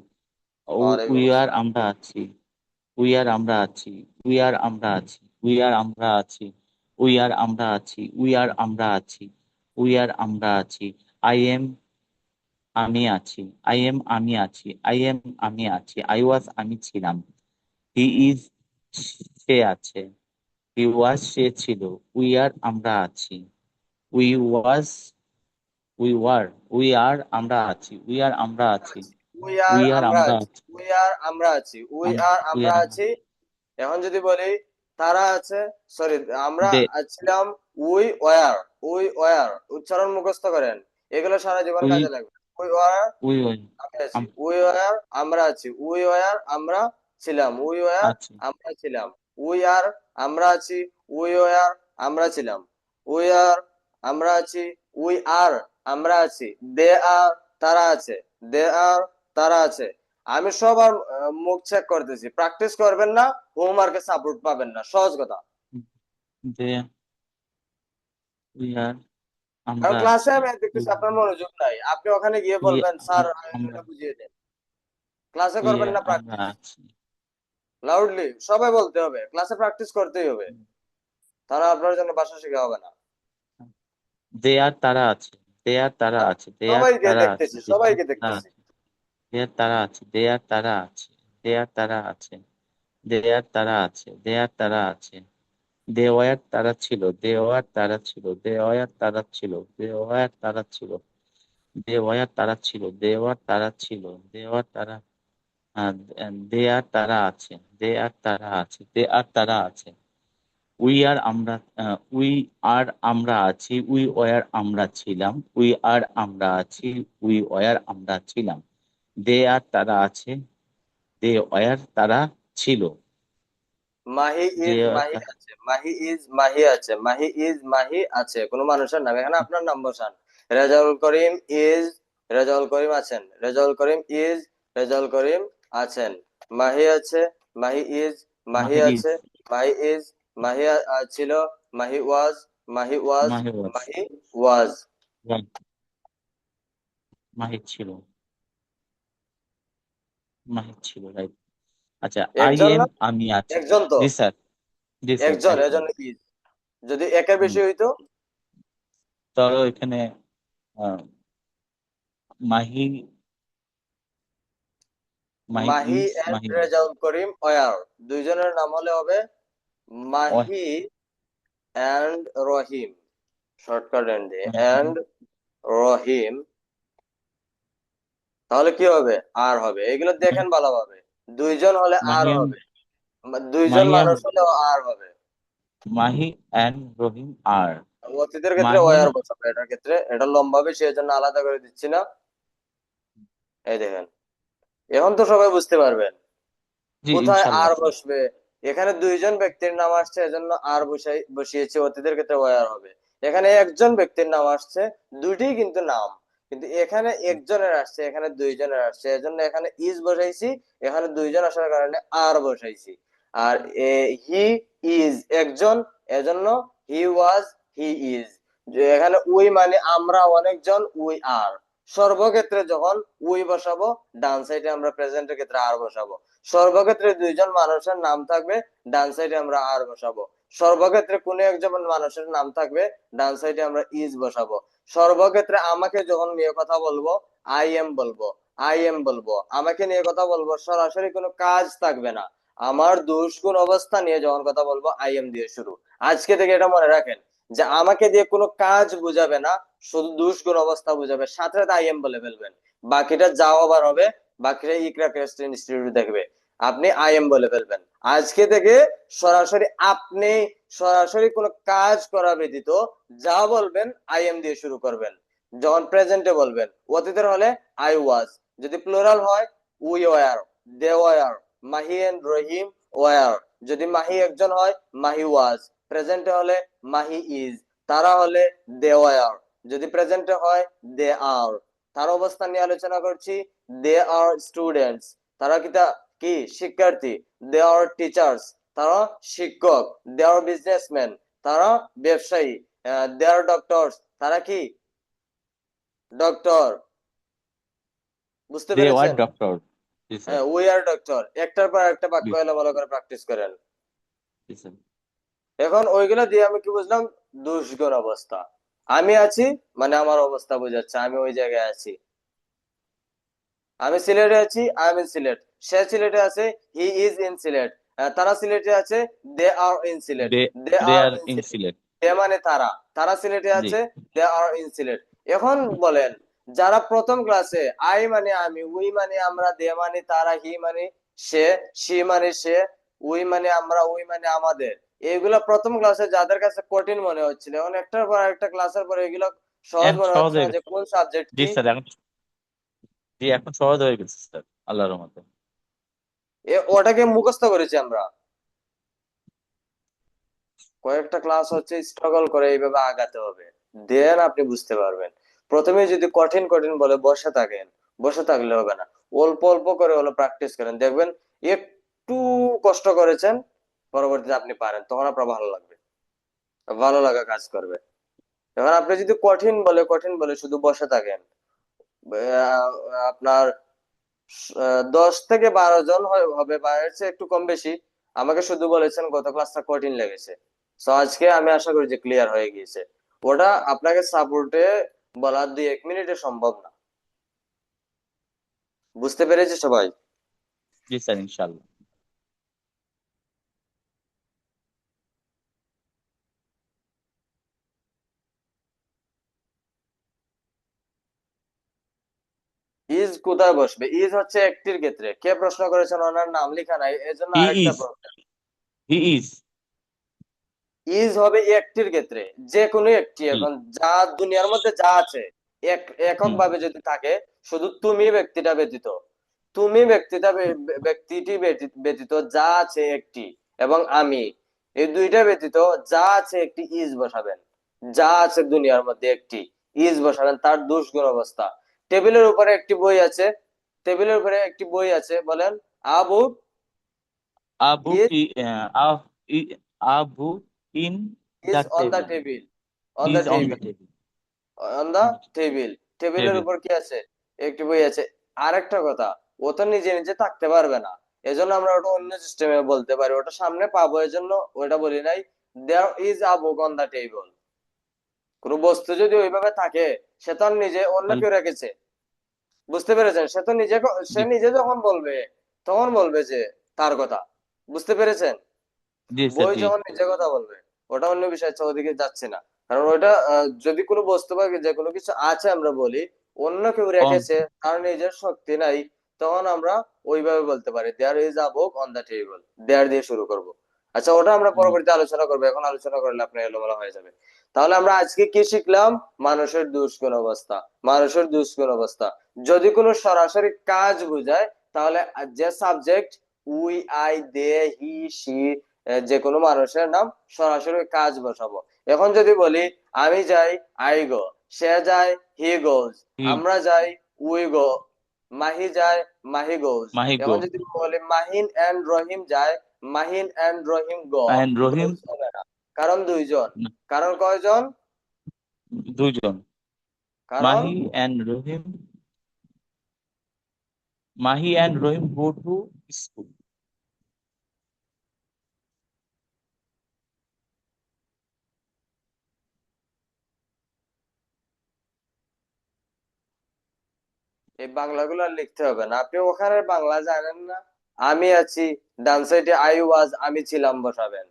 ওয়ালাইকুম উই আর আসসালাম। আমরা আছি, উই আর আমরা আছি, উই আর আমরা আছি, উই আর আমরা আছি, উই আর আমরা আছি, উই আর আমরা আছি, উই আর আমরা আছি। আই এম আমি আছি, আই এম আমি আছি, আই এম আমি আছি, আই ওয়াজ আমি ছিলাম, হি ইজ সে আছে, হি ওয়াজ সে ছিল, উই আর আমরা আছি, we was we were, we are আমরা আছি, উই আর আমরা আছি, উই আর, উই আর আমরা আমরা আছি। আছি, উই আর, আমরা আছি। উই আর, উই আমরা আর আছি। এখন যদি বলি তারা আছে, সরি, আমরা দে ছিলাম। উই ওয়ার, উই ওয়ার, উচ্চারণ মুখস্থ করেন। এগুলো সারা জীবন উই কাজে লাগবে। উই ওয়ার, উই ওই আমি আছি। উই ওয়ার, আমরা আছি। উই ওয়ার, আমরা ছিলাম। উই ওয়ার, আছি, আমরা ছিলাম। উই আর, আমরা আছি। উই ওয়ার, আমরা ছিলাম। উই আর, আমরা আছি। উই আর, আমরা আছি। দে আর, তারা আছে। দে আর, তারা আছে। আমি সবার মুখ চেক করতেছি, প্র্যাকটিস করবেন না, হোমওয়ার্কে সাপোর্ট পাবেন না, সহজ কথা। দে উই আর কারণ আমরা ক্লাসে আছি, আমি দেখতেছি আপনার মনোযোগ নাই, আপনি ওখানে গিয়ে উই বলবেন স্যার আমরা এটা বুঝিয়ে দেন। ক্লাসে উই করবেন আর না আমরা প্র্যাকটিস। আছি, লাউডলি সবাই বলতে হবে, ক্লাসে প্র্যাকটিস করতেই হবে। তারা আপনার জন্য ভাষা শেখা হবে না। দে আর তারা আছে, দে আর তারা আছে, দে আর সবাইকে তারা আছে, দেখতেছি, দে আর সবাইকে তারা দেখতেছি। আছে, দে আর তারা আছে, দে আর তারা আছে, দে আর তারা আছে, দে আর তারা আছে, দে আর তারা আছে, দেওয়ার তারা ছিল, দেওয়ার তারা ছিল, দেওয়ার তারা ছিল, দেওয়ার তারা ছিল, দেওয়ার তারা ছিল, দেওয়ার তারা ছিল, দেওয়ার তারা দেয়ার তারা আছে, দেয়ার তারা আছে, দেয়ার তারা আছে। উই আর আমরা উই আর আমরা আছি, উই ওয়ার আমরা ছিলাম, উই আর আমরা আছি, উই ওয়ার আমরা ছিলাম, দে আর তারা আছে, দে ওয়ার তারা ছিল, মাহি দে ইজ, আর মাহি আছে। মাহি ইজ, মাহি আছে। মাহি ইজ, মাহি আছে, কোনো মানুষের নাম, এখানে আপনার নাম বসান। রেজাউল করিম ইজ, রেজাউল করিম আছেন। রেজাউল করিম ইজ, রেজাউল করিম আছেন। মাহি আছে, মাহি ইজ, মাহি মাহি ইজ, আছে। মাহি ইজ, মাহি ছিল। মাহি ওয়াজ, মাহি ওয়াজ, মাহি ওয়াজ, মাহি ওয়াজ। মাহি ছিল, মাহি ছিল, রাইট। আচ্ছা, আই একজন এম না, আমি আছি, একজন তো, জি স্যার, জি স্যার, একজন, একজন। এজন্য ইজ। যদি একের হুম, বেশি হইতো, ধরো এখানে আহ, Mahi, Mahi Mahi is, and Mahi was, Rezaul Karim were, দুইজনের নাম হলে হবে Mahi and Rahim. Shortcut and দিয়ে মাহি, এন্ড রহিম, তাহলে কি হবে? আর হবে। এগুলো দেখেন ভালোভাবে। দুইজন হলে আর মাহিয়াম, হবে, দুইজন মাহিয়াম, মানুষ হলেও আর হবে। মাহি অ্যান্ড রহিম আর, অতীতের ক্ষেত্রে মাহি, ওয়ার বসাবে, এটার ক্ষেত্রে এটা লম্বা বেশি, এই জন্য আলাদা করে দিচ্ছি না। এই দেখেন, এখন তো সবাই বুঝতে পারবেন জি কোথায় ইনশাল্লাহ আর স্যার, বসবে। এখানে দুইজন ব্যক্তির নাম আসছে, এজন্য আর বসিয়েছে, অতীতের ক্ষেত্রে ওয়ার হবে। এখানে একজন ব্যক্তির নাম আসছে, দুইটি কিন্তু নাম, কিন্তু এখানে একজনের আসছে, এখানে দুইজনের আসছে, এজন্য এখানে ইজ বসাইছি। এখানে দুইজন আসার কারণে আর বসাইছি। আর হি ইজ একজন, এজন্য হি ওয়াজ, হি ইজ। এখানে উই মানে আমরা অনেকজন, উই আর। সর্বক্ষেত্রে যখন উই বসাবো, ডান সাইডে আমরা প্রেজেন্টের ক্ষেত্রে আর বসাবো। সর্বক্ষেত্রে দুইজন মানুষের নাম থাকবে, ডান সাইডে আমরা আর বসাবো। সর্বক্ষেত্রে কোন একজন মানুষের নাম থাকবে, ডান সাইডে আমরা ইজ বসাবো। সর্বক্ষেত্রে আমাকে যখন নিয়ে কথা বলবো, আই এম বলবো। আই এম বলবো, আমাকে নিয়ে কথা বলবো, সরাসরি কোনো কাজ থাকবে না। আমার দোষ গুণ অবস্থা নিয়ে যখন কথা বলবো, আই এম দিয়ে শুরু। আজকে থেকে এটা মনে রাখেন, যে আমাকে দিয়ে কোনো কাজ বুঝাবে না, শুধু দোষ গুণ অবস্থা বুঝাবে, সাথে সাথে আই এম বলে ফেলবেন। বাকিটা যা হবার হবে, বাকিটা ইকরা ক্রেস্ট ইনস্টিটিউট দেখবে। আপনি আই এম বলে ফেলবেন। আজকে থেকে সরাসরি আপনি সরাসরি কোনো কাজ করা ব্যতীত যা বলবেন আই এম দিয়ে শুরু করবেন। যখন প্রেজেন্টে বলবেন, অতীতের হলে আই ওয়াজ, যদি প্লুরাল হয় we were, they were, Mahi and Rahim were, যদি মাহি একজন হয় মাহি ওয়াজ, প্রেজেন্টে হলে মাহি ইজ, তারা হলে দে ওয়ার, যদি প্রেজেন্টে হয় দে আর। তার অবস্থান নিয়ে আলোচনা করছি। দে আর স্টুডেন্টস, তারা কি শিক্ষার্থী। দে আর টিচার্স, তারা শিক্ষক। দে আর বিজনেসম্যান, তারা ব্যবসায়ী। দে আর ডক্টরস, তারা কি ডক্টর। বুঝতে দে ওয়ার পেরেছেন? ডক্টর। জি স্যার। হ্যাঁ, উই আর ডক্টর। একটার পর একটা বাক্য জি এলো, ভালো করে প্র্যাকটিস করেন। জি স্যার। এখন ওইগুলো দিয়ে আমি কি বুঝলাম? দুষ্গুণ অবস্থা। আমি আছি মানে আমার অবস্থা বোঝাচ্ছে, আমি ওই জায়গায় আছি। আমি সিলেটে আছি, আই এম ইন সিলেট। সে সিলেটে আছে, হি ইজ ইন সিলেট। তারা সিলেটে আছে, they are in Sylhet. They they they are are in in Sylhet. Sylhet. They মানে তারা, তারা সিলেটে জি আছে, দে আর ইন সিলেট। এখন বলেন, যারা প্রথম ক্লাসে আই মানে আমি, উই মানে আমরা, দে মানে তারা, হি মানে সে, সি মানে সে, উই মানে আমরা, উই মানে আমাদের, এইগুলা প্রথম ক্লাসে যাদের কাছে কঠিন মনে হচ্ছিল, এখন একটার পর একটা ক্লাসের পর এগুলো সহজ এখন মনে সহজ হচ্ছে না হয়ে যে গেছে। কোন সাবজেক্ট জি কি। স্যার, এখন জি এখন সহজ হয়ে গেছে স্যার, আল্লাহর রহমতে। ওটাকে মুখস্থ করেছি আমরা। কয়েকটা ক্লাস হচ্ছে স্ট্রাগল করে এইভাবে আগাতে হবে, দেন আপনি বুঝতে পারবেন। প্রথমে যদি কঠিন কঠিন বলে বসে থাকেন, বসে থাকলে হবে না। অল্প অল্প করে হলো প্র্যাকটিস করেন, দেখবেন একটু কষ্ট করেছেন, পরবর্তীতে আপনি পারেন, তখন আপনার ভালো লাগবে, ভালো লাগা কাজ করবে। এবার আপনি যদি কঠিন বলে শুধু বসে থাকেন, আহ, আপনার 10 থেকে 12 জন হবে, বা এর চেয়ে একটু কম বেশি আমাকে শুধু বলেছেন গত ক্লাসটা কঠিন লেগেছে। তো আজকে আমি আশা করি যে ক্লিয়ার হয়ে গিয়েছে। ওটা আপনাকে সাপোর্টে বলা 2-1 মিনিটে সম্ভব না। বুঝতে পেরেছে সবাই? জি স্যার, ইনশাল্লাহ। ইজ কোথায় বসবে? ইজ হচ্ছে একটির ক্ষেত্রে। কে প্রশ্ন করেছেন ওনার নাম লেখা নাই, এজন্য হি আরেকটা is. Problem. He is. Is হবে একটির ক্ষেত্রে, যে কোনো একটি। জি। এখন যা দুনিয়ার মধ্যে যা আছে, একক হুম। ভাবে যদি থাকে, শুধু তুমি ব্যক্তিটা ব্যতীত, তুমি ব্যক্তিটি ব্যতীত যা আছে একটি, এবং আমি, এই দুইটা ব্যতীত যা আছে একটি ইজ বসাবেন। যা আছে দুনিয়ার মধ্যে একটি ইজ বসাবেন, তার দুষ্গুণ অবস্থা। টেবিলের উপরে একটি বই আছে, টেবিলের উপরে একটি বই আছে, বলেন আবু আবু ইজ, কি Abu in is the on the table. Table, on the is on the table, table. On the table. টেবিলের টেবিল। উপর কি আছে? একটি বই আছে। আরেকটা কথা, ও তো নিজে নিজে থাকতে পারবে না, এজন্য আমরা ওটা অন্য সিস্টেমে বলতে পারি, ওটা সামনে পাবো, এজন্য ওটা বলি নাই। There is a book on the table. কোন বস্তু যদি ওইভাবে থাকে, সে তো আর নিজে, অন্য কেউ রেখেছে। বুঝতে পেরেছেন? সে তো নিজে, সে জি নিজে যখন বলবে তখন বলবে যে তার কথা। বুঝতে পেরেছেন? জি স্যার। বই জি যখন নিজের কথা বলবে, ওটা অন্য বিষয়, আচ্ছা ওদিকে যাচ্ছে না। কারণ ওইটা যদি কোনো বস্তু বা যে কোনো কিছু আছে আমরা বলি, অন্য কেউ অন। রেখেছে, তার নিজের শক্তি নাই, তখন আমরা ওইভাবে বলতে পারি there is a book on the table. There দিয়ে শুরু করব। আচ্ছা, ওটা আমরা পরবর্তীতে আলোচনা করবো, এখন আলোচনা করলে আপনার এলোমেলো হয়ে যাবে। তাহলে আমরা আজকে কি শিখলাম? মানুষের দুষ্গুণ অবস্থা। মানুষের দুষ্গুণ অবস্থা যদি কোনো সরাসরি কাজ বোঝায়, তাহলে যে subject we, I, they, he, she, যে কোনো মানুষের নাম সরাসরি কাজ বসাবো। এখন যদি বলি আমি যাই, আই গো, সে যায়, হি গোজ, হি। আমরা যাই, উই গো, মাহি যায়, মাহি গোজ। মাহিগো। এখন যদি বলি মাহিন এন্ড রহিম যায়, Mahin and Rahim go, and Rahim. Goes হবে না, কারণ দুইজন। কারণ কয়জন? দুজন। কারণ Mahi and Rahim. Mahi and Rahim go to school. এই বাংলাগুলো আর লিখতে হবে না, আপনি ওখানে বাংলা জানেন না। আমি আছি, ডান সাইডে আই ওয়াজ, আমি ছিলাম বসাবেন।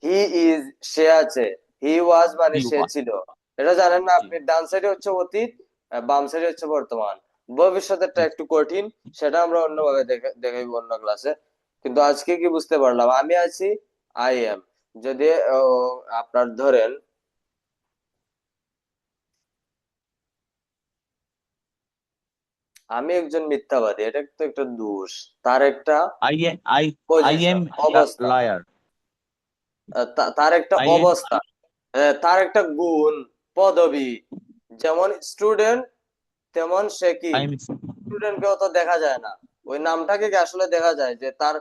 হি ইজ, সে আছে, হি ওয়াজ মানে হি সে ওয়ান। ছিল। এটা জানেন না জি। আপনি? ডান সাইডে হচ্ছে অতীত, বাম সাইডে হচ্ছে বর্তমান। ভবিষ্যতেরটা একটু কঠিন, সেটা আমরা অন্যভাবে দেখাইবো অন্য ক্লাসে। কিন্তু আজকে কি বুঝতে পারলাম, আমি আছি আই এম, যদি আপনার ধরেন আমি একজন মিথ্যাবাদী, এটা তো একটা দোষ, তার একটা I I I position, am অবস্থা, liar. তার একটা I am অবস্থা, তার একটা গুণ, পদবি। যেমন স্টুডেন্ট, তেমন সে কি, I am স্টুডেন্টকেও তো দেখা যায় না, ওই নামটাকে কি আসলে দেখা যায় যে তার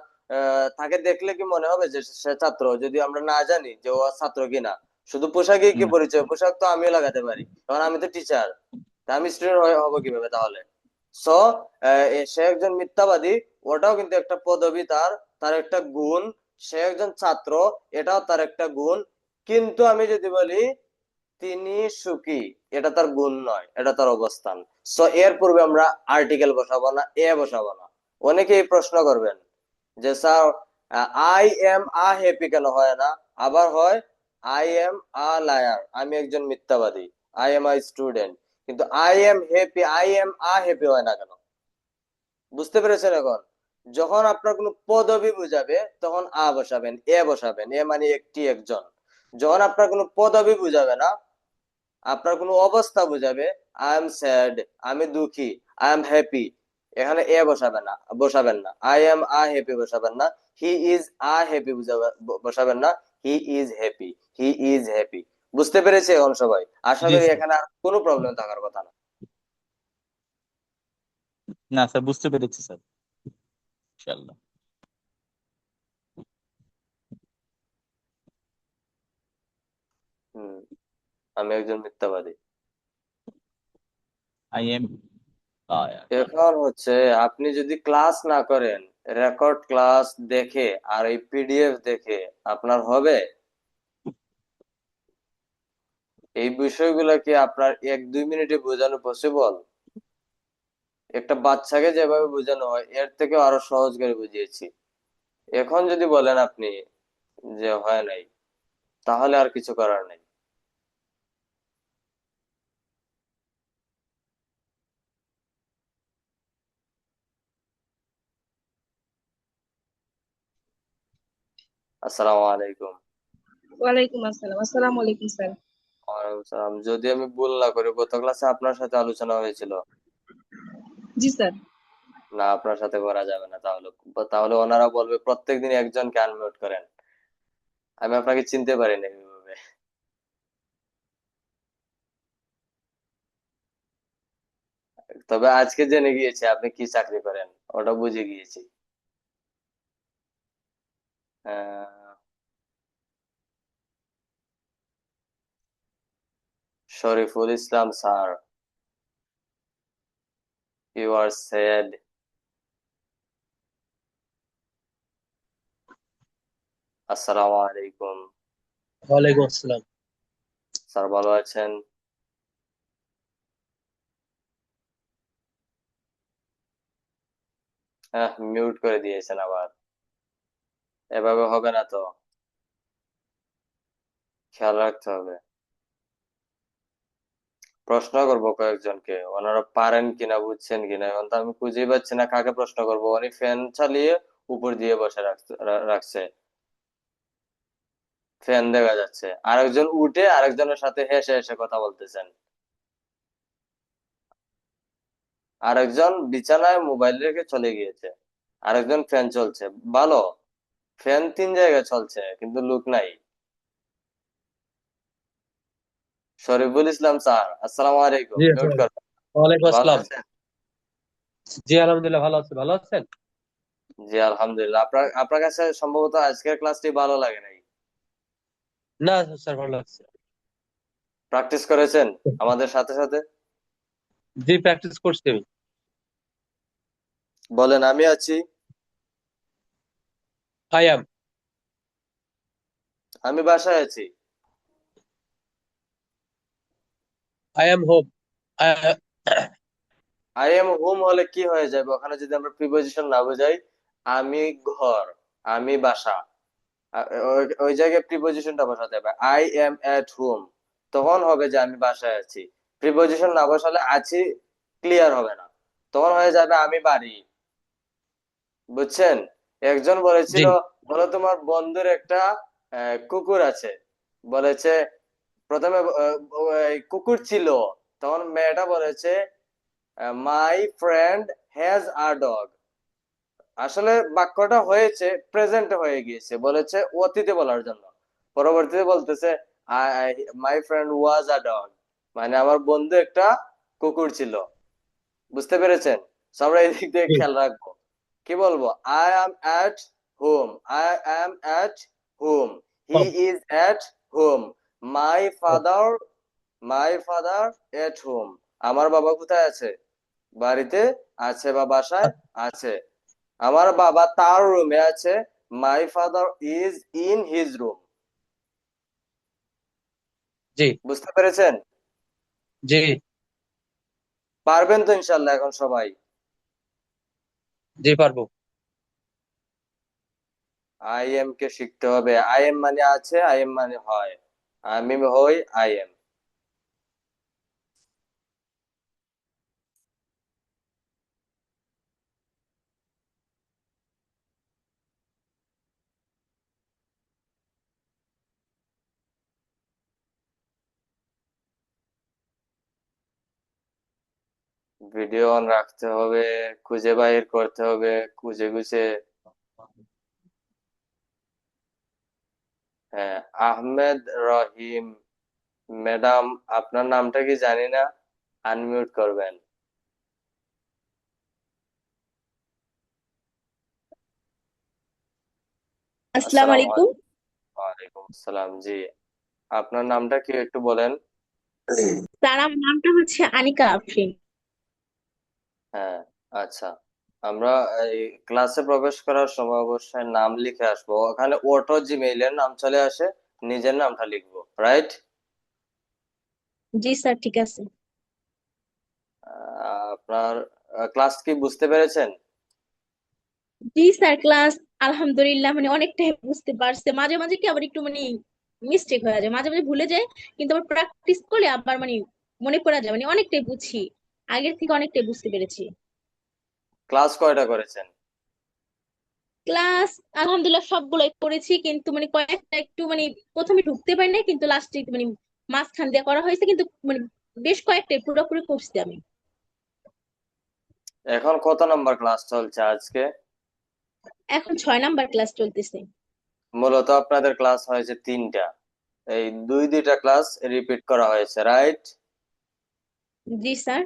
তাকে দেখলে কি মনে হবে যে সে ছাত্র, যদি আমরা না জানি যে ও ছাত্র কিনা? শুধু পোশাকেই কি না, পরিচয়? পোশাক তো আমিও লাগাতে পারি, কারণ আমি তো টিচার, তা আমি স্টুডেন্ট হব কিভাবে তাহলে? সো সে একজন মিথ্যাবাদী, ওটাও কিন্তু একটা পদবি, তার তার একটা গুণ। সে একজন ছাত্র, এটাও তার একটা গুণ। কিন্তু আমি যদি বলি তিনি সুখী, এটা তার গুণ নয়, এটা তার অবস্থান। সো এর পূর্বে আমরা আর্টিকেল বসাবো না, এ বসাবো না। অনেকেই প্রশ্ন করবেন যে sir, I am a happy কেন হয় না? আবার হয় আই এম আ লায়ার, আমি একজন মিথ্যাবাদী, আই এম আ স্টুডেন্ট। কিন্তু I am happy, I am a happy হয় না কেন? বুঝতে পেরেছেন এখন? যখন আপনার কোনো পদবি বুঝাবে তখন আ বসাবেন, এ বসাবেন, এ মানে একটি, একজন। যখন আপনার কোনো পদবি বুঝাবে না, আপনার কোনো অবস্থা বুঝাবে, আই এম স্যাড, আমি দুঃখী, আই এম হ্যাপি, এখানে এ বসাবেন না, আই এম আ হ্যাপি বসাবেন না, হি ইজ আ হ্যাপি বসাবেন না, he is happy, he is happy. বুঝতে পেরেছে এখন সবাই? আশা জি করি স্যার। এখানে আর কোনো প্রবলেম থাকার কথা না। না স্যার, বুঝতে পেরেছি স্যার, ইনশাআল্লাহ। হম, আমি একজন মিথ্যাবাদী। I am liar. এখন হচ্ছে, আপনি যদি ক্লাস না করেন, রেকর্ড ক্লাস দেখে আর এই পিডিএফ দেখে আপনার হবে? এই বিষয়গুলো কি আপনার 1-2 মিনিটে বোঝানো পসিবল? একটা বাচ্চাকে যেভাবে বোঝানো হয় এর থেকে আরো সহজ করে বুঝিয়েছি। এখন যদি বলেন আপনি যে হয় নাই, তাহলে আর কিছু করার নেই। আসসালামু আলাইকুম। ওয়ালাইকুম আসসালাম। আসসালামু আলাইকুম স্যার। ওয়ালাইকুম সালাম। যদি আমি ভুল না করি, গত ক্লাসে আপনার সাথে আলোচনা হয়েছিল। জি স্যার। না, আপনার সাথে করা যাবে না তাহলে। তাহলে ওনারা বলবে প্রত্যেকদিন একজনকে আনমিউট করেন। আমি আপনাকে চিনতে পারিনি এইভাবে। তবে আজকে জেনে গিয়েছি আপনি কি চাকরি করেন, ওটা বুঝে গিয়েছি। আহ, Shariful Islam sir, you R shed. আসসালামু আলাইকুম। ওয়ালাইকুম আসসালাম। স্যার ভালো আছেন? হ্যাঁ, মিউট করে দিয়েছেন আবার। এভাবে হবে না তো, খেয়াল রাখতে হবে। প্রশ্ন করবো কয়েকজনকে, ওনারা পারেন কিনা, বুঝছেন কিনা। এখন তো আমি খুঁজেই পাচ্ছি না কাকে প্রশ্ন করবো। উনি ফ্যান চালিয়ে উপর দিয়ে বসে রাখছে, ফ্যান দেখা যাচ্ছে। আরেকজন উঠে আরেকজনের সাথে হেসে হেসে কথা বলতেছেন। আরেকজন বিছানায় মোবাইল রেখে চলে গিয়েছে। আরেকজন ফ্যান চলছে। ভালো, ফ্যান 3 জায়গায় চলছে কিন্তু লোক নাই। শরীফুল ইসলাম স্যার, আসসালামু আলাইকুম, জি মিউট স্যার। কর। ওয়ালাইকুম ভালো আসসালাম। আছেন? জি আলহামদুলিল্লাহ ভালো আছি, ভালো আছেন? জি আলহামদুলিল্লাহ। আপনার আপনার কাছে সম্ভবত আজকের ক্লাসটি ভালো লাগে নাই। না স্যার, ভালো লাগছে। প্র্যাকটিস করেছেন আমাদের সাথে সাথে? জি প্র্যাকটিস করছি আমি। বলেন আমি আছি, আই এম। আমি বাসায় আছি। I M home. I am home হলে কি হয়ে যাবে ওখানে যদি আমরা প্রিপজিশন না বোঝাই? আমি ঘর, আমি বাসা, ওই জায়গায় প্রিপজিশনটা বসাতে হবে। আই এম এট হোম, তখন হবে যে আমি বাসায় আছি। প্রিপজিশন না বসালে আছি ক্লিয়ার হবে না। তখন হয়ে যাবে আমি বাড়ি। বুঝছেন? একজন জি বলেছিল, বলো তোমার বন্ধুর একটা কুকুর আছে। বলেছে প্রথমে এই কুকুর ছিল। তখন মেয়েটা বলেছে my friend has a dog. আসলে বাক্যটা হয়েছে প্রেজেন্ট হয়ে গিয়েছে, বলেছে অতীতে বলার জন্য। পরবর্তীতে বলতেছে my friend was a dog, মানে আমার বন্ধু একটা কুকুর ছিল। বুঝতে পেরেছেন? So আমরা এই দিক দিয়ে জি খেয়াল রাখবো। কি বলবো? I am at home, I am at home, he home is at home, my father my father at home. আমার বাবা কোথায় আছে? বাড়িতে আছে বা বাসায় আছে। আমার বাবা তার রুমে আছে, my father is in his room. জি বুঝতে পেরেছেন? জি পারবেন তো ইনশাল্লাহ এখন সবাই? জি পারবো। আই এম কে শিখতে হবে। আই এম মানে আছে, আই এম মানে হয়, আমি হই আই এম। ভিডিও অন রাখতে হবে, খুঁজে বাইর করতে হবে, খুঁজে খুঁজে। হ্যাঁ, আহমেদ রহিম ম্যাডাম, আপনার নামটা কি জানি না, আনমিউট করবেন। আসসালামু আসসালামু আলাইকুম। আলাইকুম। ওয়ালাইকুম আসসালাম। জি, আপনার নামটা কি একটু বলেন? স্যার, আমার নামটা হচ্ছে আনিকা আফরিন। হ্যাঁ, আচ্ছা। আমরা এই ক্লাসে প্রবেশ করার সময় অবশ্যই নাম লিখে আসবো, ওখানে অটো জিমেইলের নাম চলে আসে, নিজের নামটা লিখবো, রাইট? জি স্যার, ঠিক আছে। আপনার ক্লাস কি বুঝতে পেরেছেন? জি স্যার, ক্লাস আলহামদুলিল্লাহ মানে অনেকটাই বুঝতে পারছে। মাঝে মাঝে কি আবার একটু মানে মিস্টেক হয়ে যায়, মাঝে মাঝে ভুলে যায়, কিন্তু আবার প্র্যাকটিস করলে আবার মানে মনে পড়া যায়, মানে অনেকটাই বুঝছি, আগের থেকে অনেকটাই বুঝতে পেরেছি। ক্লাস কয়টা করেছেন? ক্লাস আলহামদুলিল্লাহ সবগুলোই করেছি, কিন্তু মানে কয়েকটা একটু মানে প্রথমে ঢুকতে পারি না, কিন্তু লাস্টে মানে মাঝখান দিয়ে করা হয়েছে, কিন্তু মানে বেশ কয়েকটাই পুরোপুরি করছি আমি। এখন কত নাম্বার ক্লাস চলছে আজকে? এখন 6 নাম্বার ক্লাস চলতেছে। মূলত আপনাদের ক্লাস হয়েছে তিনটা, এই দুইটা ক্লাস রিপিট করা হয়েছে, রাইট? জি স্যার।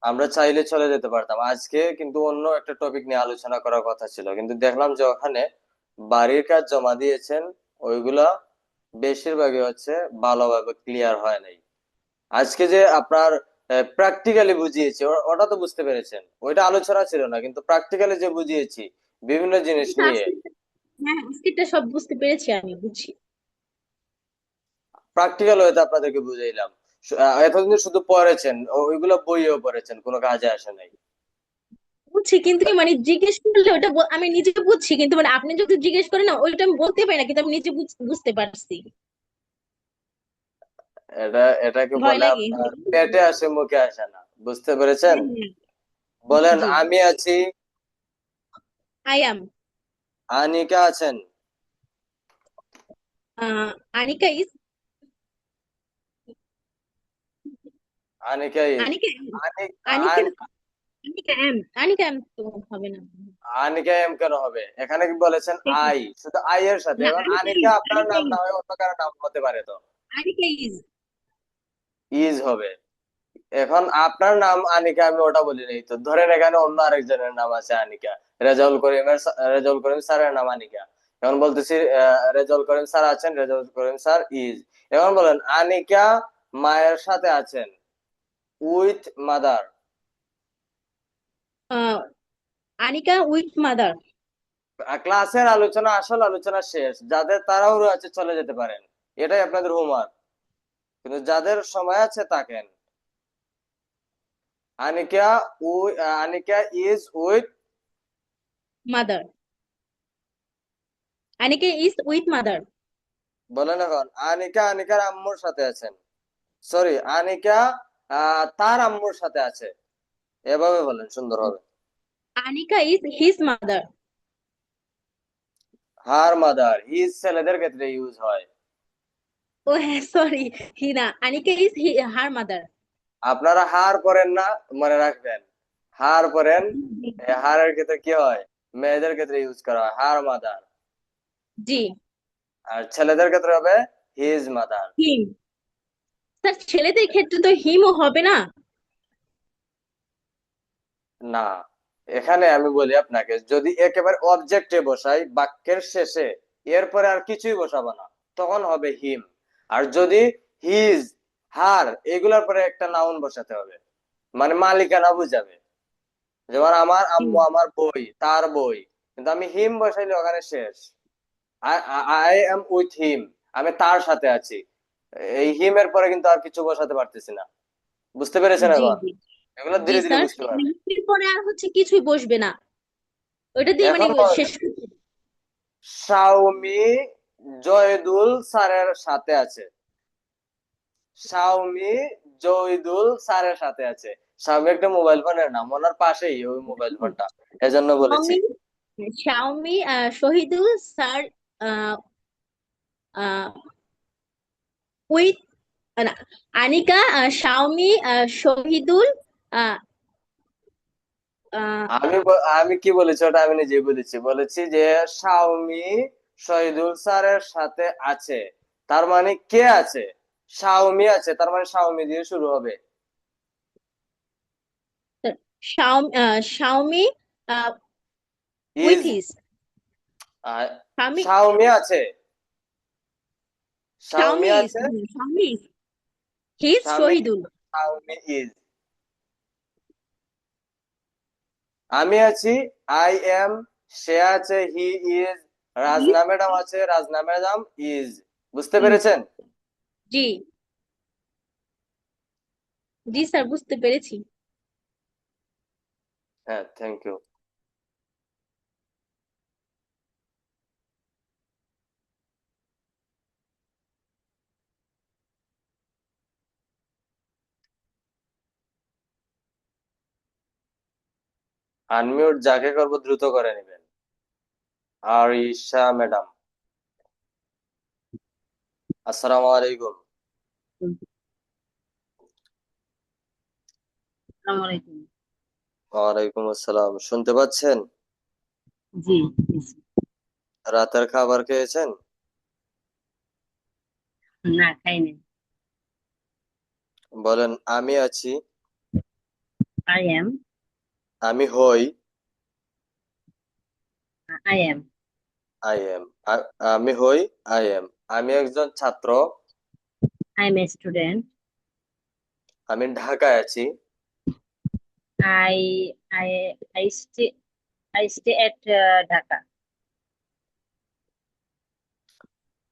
আমরা চাইলে চলে যেতে পারতাম আজকে, কিন্তু অন্য একটা টপিক নিয়ে আলোচনা করার কথা ছিল, কিন্তু দেখলাম যে ওখানে বাড়ির কাজ জমা দিয়েছেন, ওইগুলা বেশিরভাগই হচ্ছে ভালোভাবে ক্লিয়ার হয় নাই। আজকে যে আপনার প্র্যাকটিক্যালি বুঝিয়েছি, ওটা তো বুঝতে পেরেছেন, ওইটা আলোচনা ছিল না, কিন্তু প্র্যাকটিক্যালি যে বুঝিয়েছি বিভিন্ন জিনিস জি স্যার, নিয়ে, হ্যাঁ আজকেরটা সব বুঝতে পেরেছি, আমি বুঝছি। প্র্যাকটিক্যাল হয়তো আপনাদেরকে বুঝাইলাম। এতদিন শুধু পড়েছেন, ওইগুলো বইও পড়েছেন, কোনো কাজে আসে নাই। বুঝছি, কিন্তু কি মানে জিজ্ঞেস করলে ওটা আমি নিজে বুঝছি, কিন্তু মানে আপনি যদি জিজ্ঞেস করেন না, ওইটা আমি বলতে পারি না, কিন্তু আমি নিজে বুঝতে পারছি। এটাকে ভয় বলে লাগে। আপনার পেটে আসে মুখে আসে না। বুঝতে পেরেছেন? হ্যাঁ হ্যাঁ। জি বলেন জি। আমি আছি। I am. আনিকা আছেন। আনিকা ইজ। আনিকা ইজ। আনিকা আনি- আনিকা আন- আনিকা এম। আনিকা এম তো হবে না। আনিকা এম কেন হবে? এখানে কি বলেছেন? ঠিক আছে। আই, শুধু আই এর সাথে। না, এখন আনিকা আনিকা ইজ। আপনার আনিকা নাম না ইজ। হয় অন্য কারো নাম হতে পারে, তো আনিকা ইজ। ইজ হবে। এখন আপনার নাম আনিকা, আমি ওটা বলি নাই তো। ধরেন এখানে অন্য আরেকজনের নাম আছে আনিকা, রেজাউল করিম স্যারের নাম আনিকা। এখন বলতেছি রেজাউল করিম স্যার আছেন, রেজাউল করিম স্যার ইজ। এখন বলেন আনিকা মায়ের সাথে আছেন, with mother. Anika with mother. ক্লাসের আলোচনা, আসল আলোচনা শেষ। যাদের তাড়াহুড়ো আছে চলে যেতে পারেন, এটাই আপনাদের হোমওয়ার্ক। কিন্তু যাদের সময় আছে থাকেন। Anika Anika is with. Mother. Anika is with mother. বলেন এখন আনিকা আনিকার আম্মুর সাথে আছেন। সরি, আনিকা তার আম্মুর সাথে আছে। এভাবে বলেন, সুন্দর হবে। Anika is his mother. Her mother, his ছেলেদের ক্ষেত্রে ইউজ হয়। Oh, sorry. Hina. Anika is her mother. আপনারা হার পড়েন না, মনে রাখবেন। হার পড়েন, হারের ক্ষেত্রে কি হয়? মেয়েদের ক্ষেত্রে ইউজ করা হয় হার মাদার। জি। আর ছেলেদের ক্ষেত্রে হবে হিজ মাদার। হিম। স্যার ছেলেদের ক্ষেত্রে তো হিমও হবে না। না, এখানে আমি বলি আপনাকে, যদি একেবারে অবজেক্টে বসাই বাক্যের শেষে, এরপরে আর কিছুই বসাবো না, তখন হবে হিম। আর যদি হিজ, হার এগুলোর পরে একটা নাউন বসাতে হবে, মানে মালিকানা বুঝাবে। যেমন আমার হুম। আম্মু আমার বই, তার বই, কিন্তু আমি হিম বসাইলে ওখানে শেষ। আই এম উইথ হিম, আমি তার সাথে আছি। এই হিম এর পরে কিন্তু আর কিছু বসাতে পারতেছি না। বুঝতে পেরেছেন জি এখন? জি এগুলো জি ধীরে ধীরে স্যার, বুঝতে পারবেন। হিমের পরে আর হচ্ছে কিছুই বসবে না, ওইটা দিয়ে মানে এখন বলেন, শেষ করতে হবে। শাওমি জয়দুল স্যারের সাথে আছে। শাওমি জয়দুল স্যারের সাথে আছে। শাওমি একটা মোবাইল ফোনের নাম, ওনার পাশেই ওই মোবাইল ফোনটা, এজন্য বলেছি। Xiaomi, Xiaomi Shahidul sir with না, আনিকা শাওমি শহীদুল আহ, আহ, আমি কি বলেছি ওটা আমি নিজেই বলেছি, বলেছি যে শাওমি শহীদুল স্যারের সাথে আছে, তার মানে কে আছে? শাওমি আছে, তার মানে শাওমি দিয়ে শুরু হবে। Xiaomi with is, his, Xiaomi Xiaomi আছে, শাওমি শাওমি আছে, Xiaomi his Xiaomi, Shahidul. Xiaomi is. আমি আছি, আই এম, সে আছে, হি ইজ, রাজনা ম্যাডাম আছে, রাজনা ম্যাডাম ইজ। বুঝতে ইজ। পেরেছেন? জি জি স্যার, বুঝতে পেরেছি। হ্যাঁ, থ্যাংক ইউ। আনমিউট যাকে করবো দ্রুত করে নেবেন। আর ঈশা ম্যাডাম, আসসালামু আলাইকুম। আসসালামু আলাইকুম। ওয়ালাইকুম আসসালাম, শুনতে পাচ্ছেন? জি। রাতের খাবার খেয়েছেন? না, খাইনি। বলেন, আমি আছি, আই এম। আমি হই, আই এম। আই এম, আমি হই, আই এম। আমি একজন ছাত্র, আই এম এ স্টুডেন্ট। আমি ঢাকায় আছি, I I I stay at Dhaka.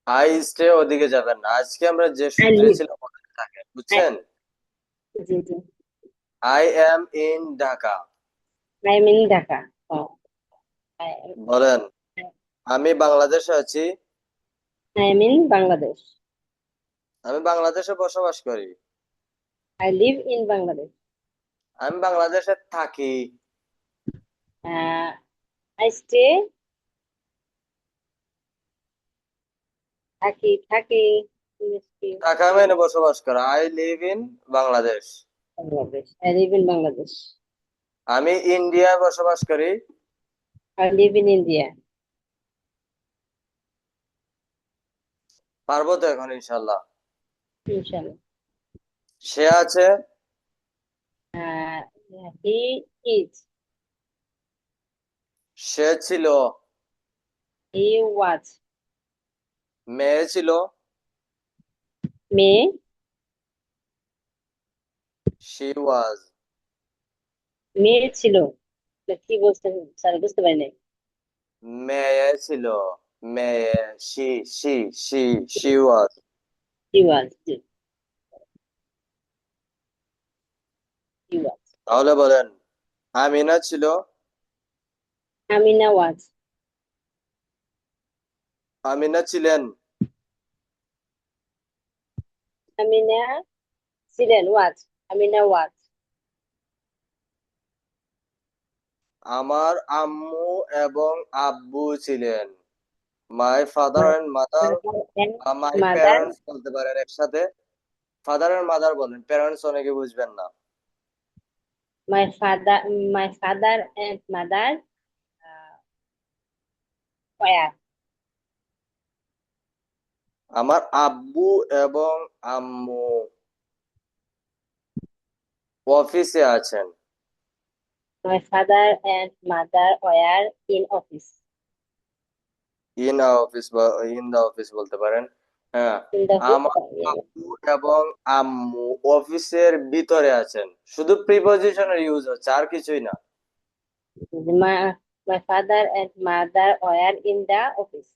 I stay ওদিকে যাবেন না, আজকে আমরা যে আই সূত্রে লিভ। ছিলাম ওখানে থাকেন, বুঝছেন? জি জি। I am in Dhaka. I am in Dhaka. বলেন, আমি বাংলাদেশে আছি, আই এম ইন বাংলাদেশ। আমি বাংলাদেশে বসবাস করি, আই লিভ ইন বাংলাদেশ। আমি বাংলাদেশে থাকি। আই স্টে, থাকি থাকি ঢাকা মানে বসবাস করা, I live in Bangladesh. Bangladesh. I live in Bangladesh. আমি ইন্ডিয়ায় বসবাস করি, আই লিভ ইন ইন্ডিয়া। পারবো তো এখন ইনশাল্লাহ। ইনশাআল্লাহ। সে আছে, হি ইজ। সে ছিল, হি ওয়াজ। মেয়ে ছিল, মেয়ে। শি ওয়াজ, মেয়ে ছিল। কি বলছেন স্যার, বুঝতে পারি নাই। মেয়ে ছিল, মেয়ে, she, she, she, she was. He was. He was. তাহলে বলেন, আমিনা ছিল, আমিনা ওয়াজ। আমিনা ছিলেন, আমিনা ছিলেন। ওয়াজ। আমিনা ওয়াজ। আমার আম্মু এবং আব্বু ছিলেন। My father and mother, my mother parents বলতে পারেন একসাথে। ফাদার এন্ড মাদার বলেন, প্যারেন্টস অনেকে বুঝবেন না। My father my father and mother were আমার আব্বু এবং আম্মু অফিসে আছেন। My father and mother were in office in office বা ইন দা অফিস বলতে পারেন। হ্যাঁ, ইন দ্য আমার আব্বু এবং আম্মু অফিসের ভিতরে আছেন। শুধু প্রিপজিশনের ইউজ হচ্ছে, আর কিছুই না। My father and mother were in the office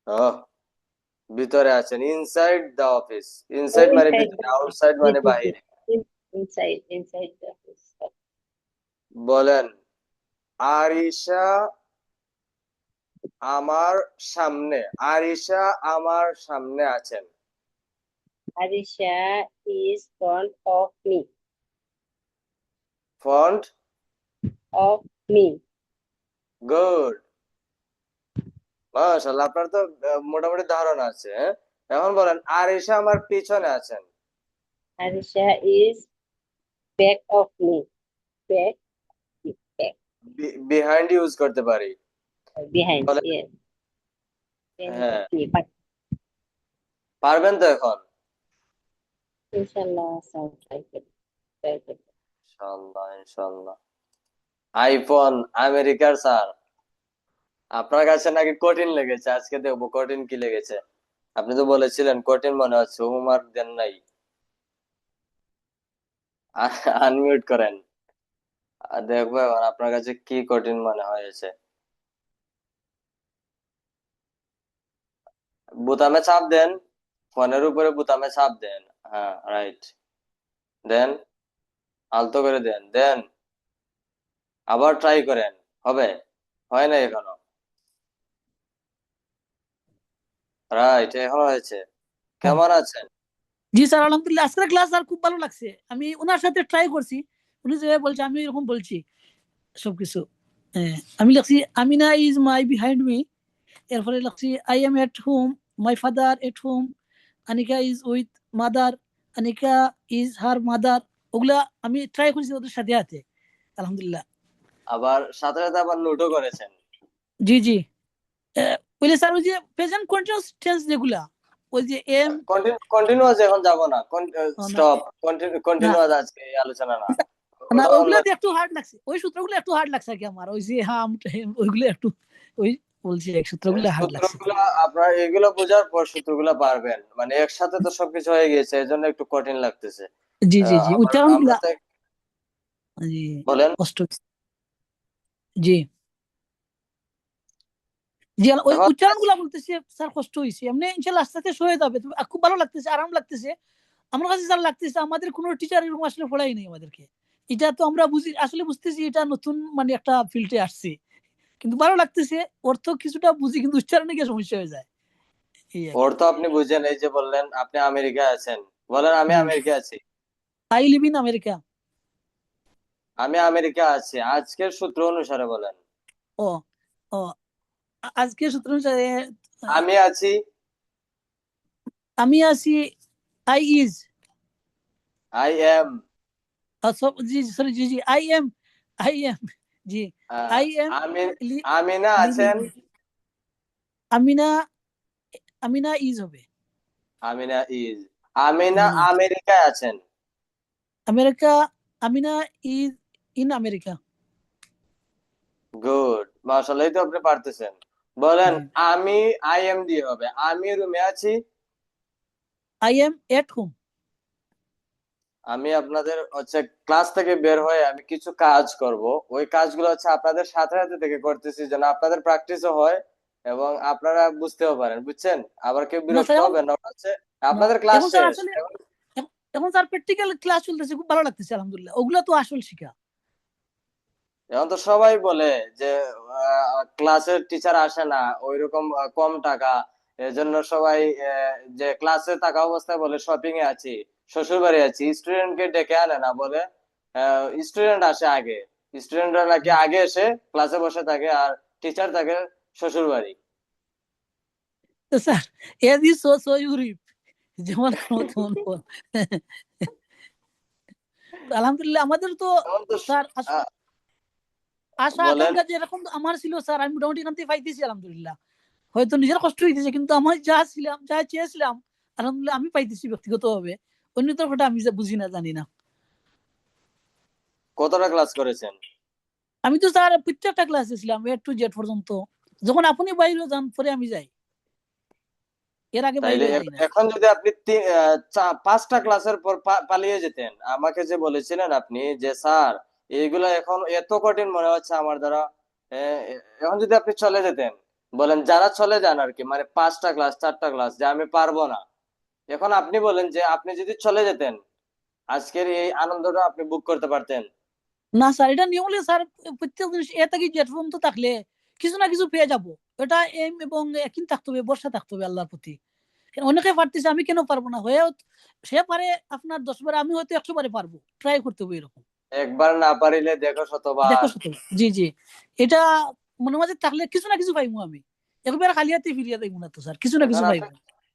ah, ভিতরে আছেন, ইনসাইড দা অফিস। ইনসাইড মানে ইনসাইড ভিতরে, আউটসাইড মানে বাইরে। ইনসাইড দ্য অফিস বলেন, আরিশা আমার সামনে, আরিশা আমার সামনে আছেন। Arisha is front of me font, of me good, মাশাআল্লাহ, আপনার তো মোটামুটি ধারণা আছে। হ্যাঁ, এখন বলেন, আরিশা আমার পিছনে আছেন। Arisha is back of me back back behind use করতে পারি। behind বলেন, yes behind হ্যাঁ, of me but পারবেন তো এখন? inshallah some try করব ইনশাআল্লাহ, ইনশাআল্লাহ। আইফোন আমেরিকার স্যার, আপনার কাছে নাকি কঠিন লেগেছে। আজকে দেখবো কঠিন কি লেগেছে। আপনি তো বলেছিলেন কঠিন মনে হচ্ছে, হোমওয়ার্ক দেন নাই। আনমিউট করেন, আর দেখবো এবার আপনার কাছে কি কঠিন মনে হয়েছে। বোতামে চাপ দেন, ফোনের উপরে বোতামে চাপ দেন। হ্যাঁ, রাইট। দেন, আলতো করে দেন, দেন, আবার ট্রাই করেন। হবে? হয় না এখনো? রাইট, এখনো হয়েছে। হ্যাঁ কেমন আছেন? জি স্যার, আলহামদুলিল্লাহ আজকের ক্লাস স্যার খুব ভালো লাগছে। আমি ওনার সাথে ট্রাই করছি, উনি যেভাবে বলছে আমি এরকম বলছি সবকিছু। আমি লিখছি Amina is my behind me, এরপরে লিখছি I am at home, my father at home, Anika is with mother, Anika is her mother. ওগুলা আমি ট্রাই করছি ওদের সাথে হাতে, আলহামদুলিল্লাহ। আবার সাথে সাথে আবার নোটও করেছেন। জি জি। ওই যে স্যার ওই যে প্রেজেন্ট কন্টিনিউয়াস টেন্স যেগুলা, ওই যে এম কন্টিনিউয়াস এখন যাব না, না স্টপ। না কন্টিনিউয়াস আজকে এই আলোচনা না, না, ওটা অন্য। ওইগুলোতে একটু হার্ড লাগছে, ওই সূত্রগুলো একটু হার্ড লাগছে আর কি আমার, ওই যে হাম ওইগুলো একটু, ওই বলছি এক সূত্রগুলো হার্ড লাগছে। সূত্রগুলো আপনার এগুলো বোঝার পর সূত্রগুলো পারবেন, মানে একসাথে তো সবকিছু হয়ে গেছে, এই জন্য একটু কঠিন লাগতেছে। জি জি জি, আবার উচ্চারণ আমরা গুলা তো জি বলেন। কষ্ট হচ্ছে। জি জি, ওই এখন উচ্চারণ গুলা বলতেছি স্যার, কষ্ট হয়েছে। এমনি ইনশাল্লাহ আস্তে আস্তে সয়ে যাবে। খুব ভালো লাগতেছে, আরাম লাগতেছে আমার কাছে। স্যার লাগতেছে আমাদের কোনো টিচার এরকম আসলে পড়াই নেই আমাদেরকে। এটা তো আমরা বুঝি, আসলে বুঝতেছি এটা নতুন মানে একটা ফিল্ডে আসছে, কিন্তু ভালো লাগতেছে। অর্থ কিছুটা বুঝি, কিন্তু উচ্চারণে গিয়ে সমস্যা হয়ে যায়, এই আর কি। ওর তো আপনি বুঝেন, এই যে বললেন আপনি আমেরিকায় আছেন, বলেন আমি জি, আমেরিকায় আছি। I live in America. আমি আমেরিকা আছি, আজকের সূত্র অনুসারে বলেন। ও ও, আজকে সূত্র অনুসারে আমি আছি, আমি আছি, I is, I am, G sorry, জি জি, I M, I am, G, I M আমি, আমিনা লিভিং, আছেন। আমিনা, আমিনা ইজ হবে, আমিনা ইজ, আমিনা আমিনা ইজ, আমেরিকায় আছেন। America, Amina is in America. Good, মাশাআল্লাহ, এই তো আপনি পারতেছেন। বলেন, জি, আমি, আই এম দিয়ে হবে, আমি রুমে আছি। I M at home. আমি আপনাদের হচ্ছে ক্লাস থেকে বের হয়ে আমি কিছু কাজ করব, ওই কাজগুলো হচ্ছে আপনাদের সাথে সাথে থেকে করতেছি, যেন আপনাদের প্র্যাকটিসও হয় এবং আপনারা বুঝতেও পারেন, বুঝছেন? আবার কেউ না বিরক্ত স্যার, এখন হবেন না, ওটা হচ্ছে না, আপনাদের ক্লাস এখন স্যার শেষ আসলে এখন। এখন স্যার প্র্যাকটিক্যাল ক্লাস চলতেছে, খুব ভালো লাগতেছে আলহামদুলিল্লাহ। ওগুলা তো আসল শিখা। এখন তো সবাই বলে যে ক্লাসের টিচার আসে না, ওইরকম কম টাকা, এজন্য সবাই যে ক্লাসে থাকা অবস্থায় বলে শপিং এ আছি, শ্বশুর বাড়ি আছি, স্টুডেন্ট কে ডেকে আনে না, বলে স্টুডেন্ট আসে আগে। স্টুডেন্টরা নাকি আগে এসে ক্লাসে বসে থাকে আর টিচার থাকে শ্বশুর বাড়ি। তো স্যার এদি সো সো ইউরিপ যেমন খাও তেমন বল। তো আলহামদুলিল্লাহ আমাদের তো তখন তো স্যার আহ, আশা বলেন। আকাঙ্ক্ষা যেরকম আমার ছিল স্যার, আমি মোটামুটি এখান থেকে পাইতেছি আলহামদুলিল্লাহ। হয়তো নিজের কষ্ট হইতেছে কিন্তু আমি যা ছিলাম, যা চেয়েছিলাম আলহামদুলিল্লাহ আমি পাইতেছি ব্যক্তিগতভাবে। অন্য তরফটা আমি বুঝি না, জানি না। কতটা ক্লাস করেছেন? আমি তো স্যার প্রত্যেকটা ক্লাসে ছিলাম A to Z পর্যন্ত। যখন আপনি বাইরে যান পরে আমি যাই, এর আগে তাইলে বাইরে যাই না। এখন যদি আপনি 5টা ক্লাসের পর পালিয়ে যেতেন, আমাকে যে বলেছিলেন আপনি যে স্যার এইগুলা এখন এত কঠিন মনে হচ্ছে আমার দ্বারা, এখন যদি আপনি চলে যেতেন, বলেন যারা চলে যান আর কি, মানে 5টা ক্লাস 4টা ক্লাস যে আমি পারবো না, এখন আপনি বলেন যে আপনি যদি চলে যেতেন আজকের এই আনন্দটা আপনি বুক করতে পারতেন? না স্যার, এটা নিয়ম হলে স্যার প্রত্যেক জিনিস A থেকে Z পর্যন্ত থাকলে কিছু না কিছু পেয়ে যাব। এটা এম এবং একই থাকতে হবে, ভরসা থাকতে হবে আল্লাহর প্রতি। অনেকে পারতেছে, আমি কেন পারবো না? হয়ে সে পারে আপনার 10 বারে, আমি হয়তো 100 বারে পারবো। ট্রাই করতে হবে এরকম। একবার না পারিলে দেখো দেখো শতবার। শত, জি জি, এটা মনে মাঝে থাকলে কিছু না কিছু পাইবো আমি। একবার খালি হাতে ফিরিয়া দেখবো না তো স্যার, কিছু না এখন কিছু আপনি পাইবো।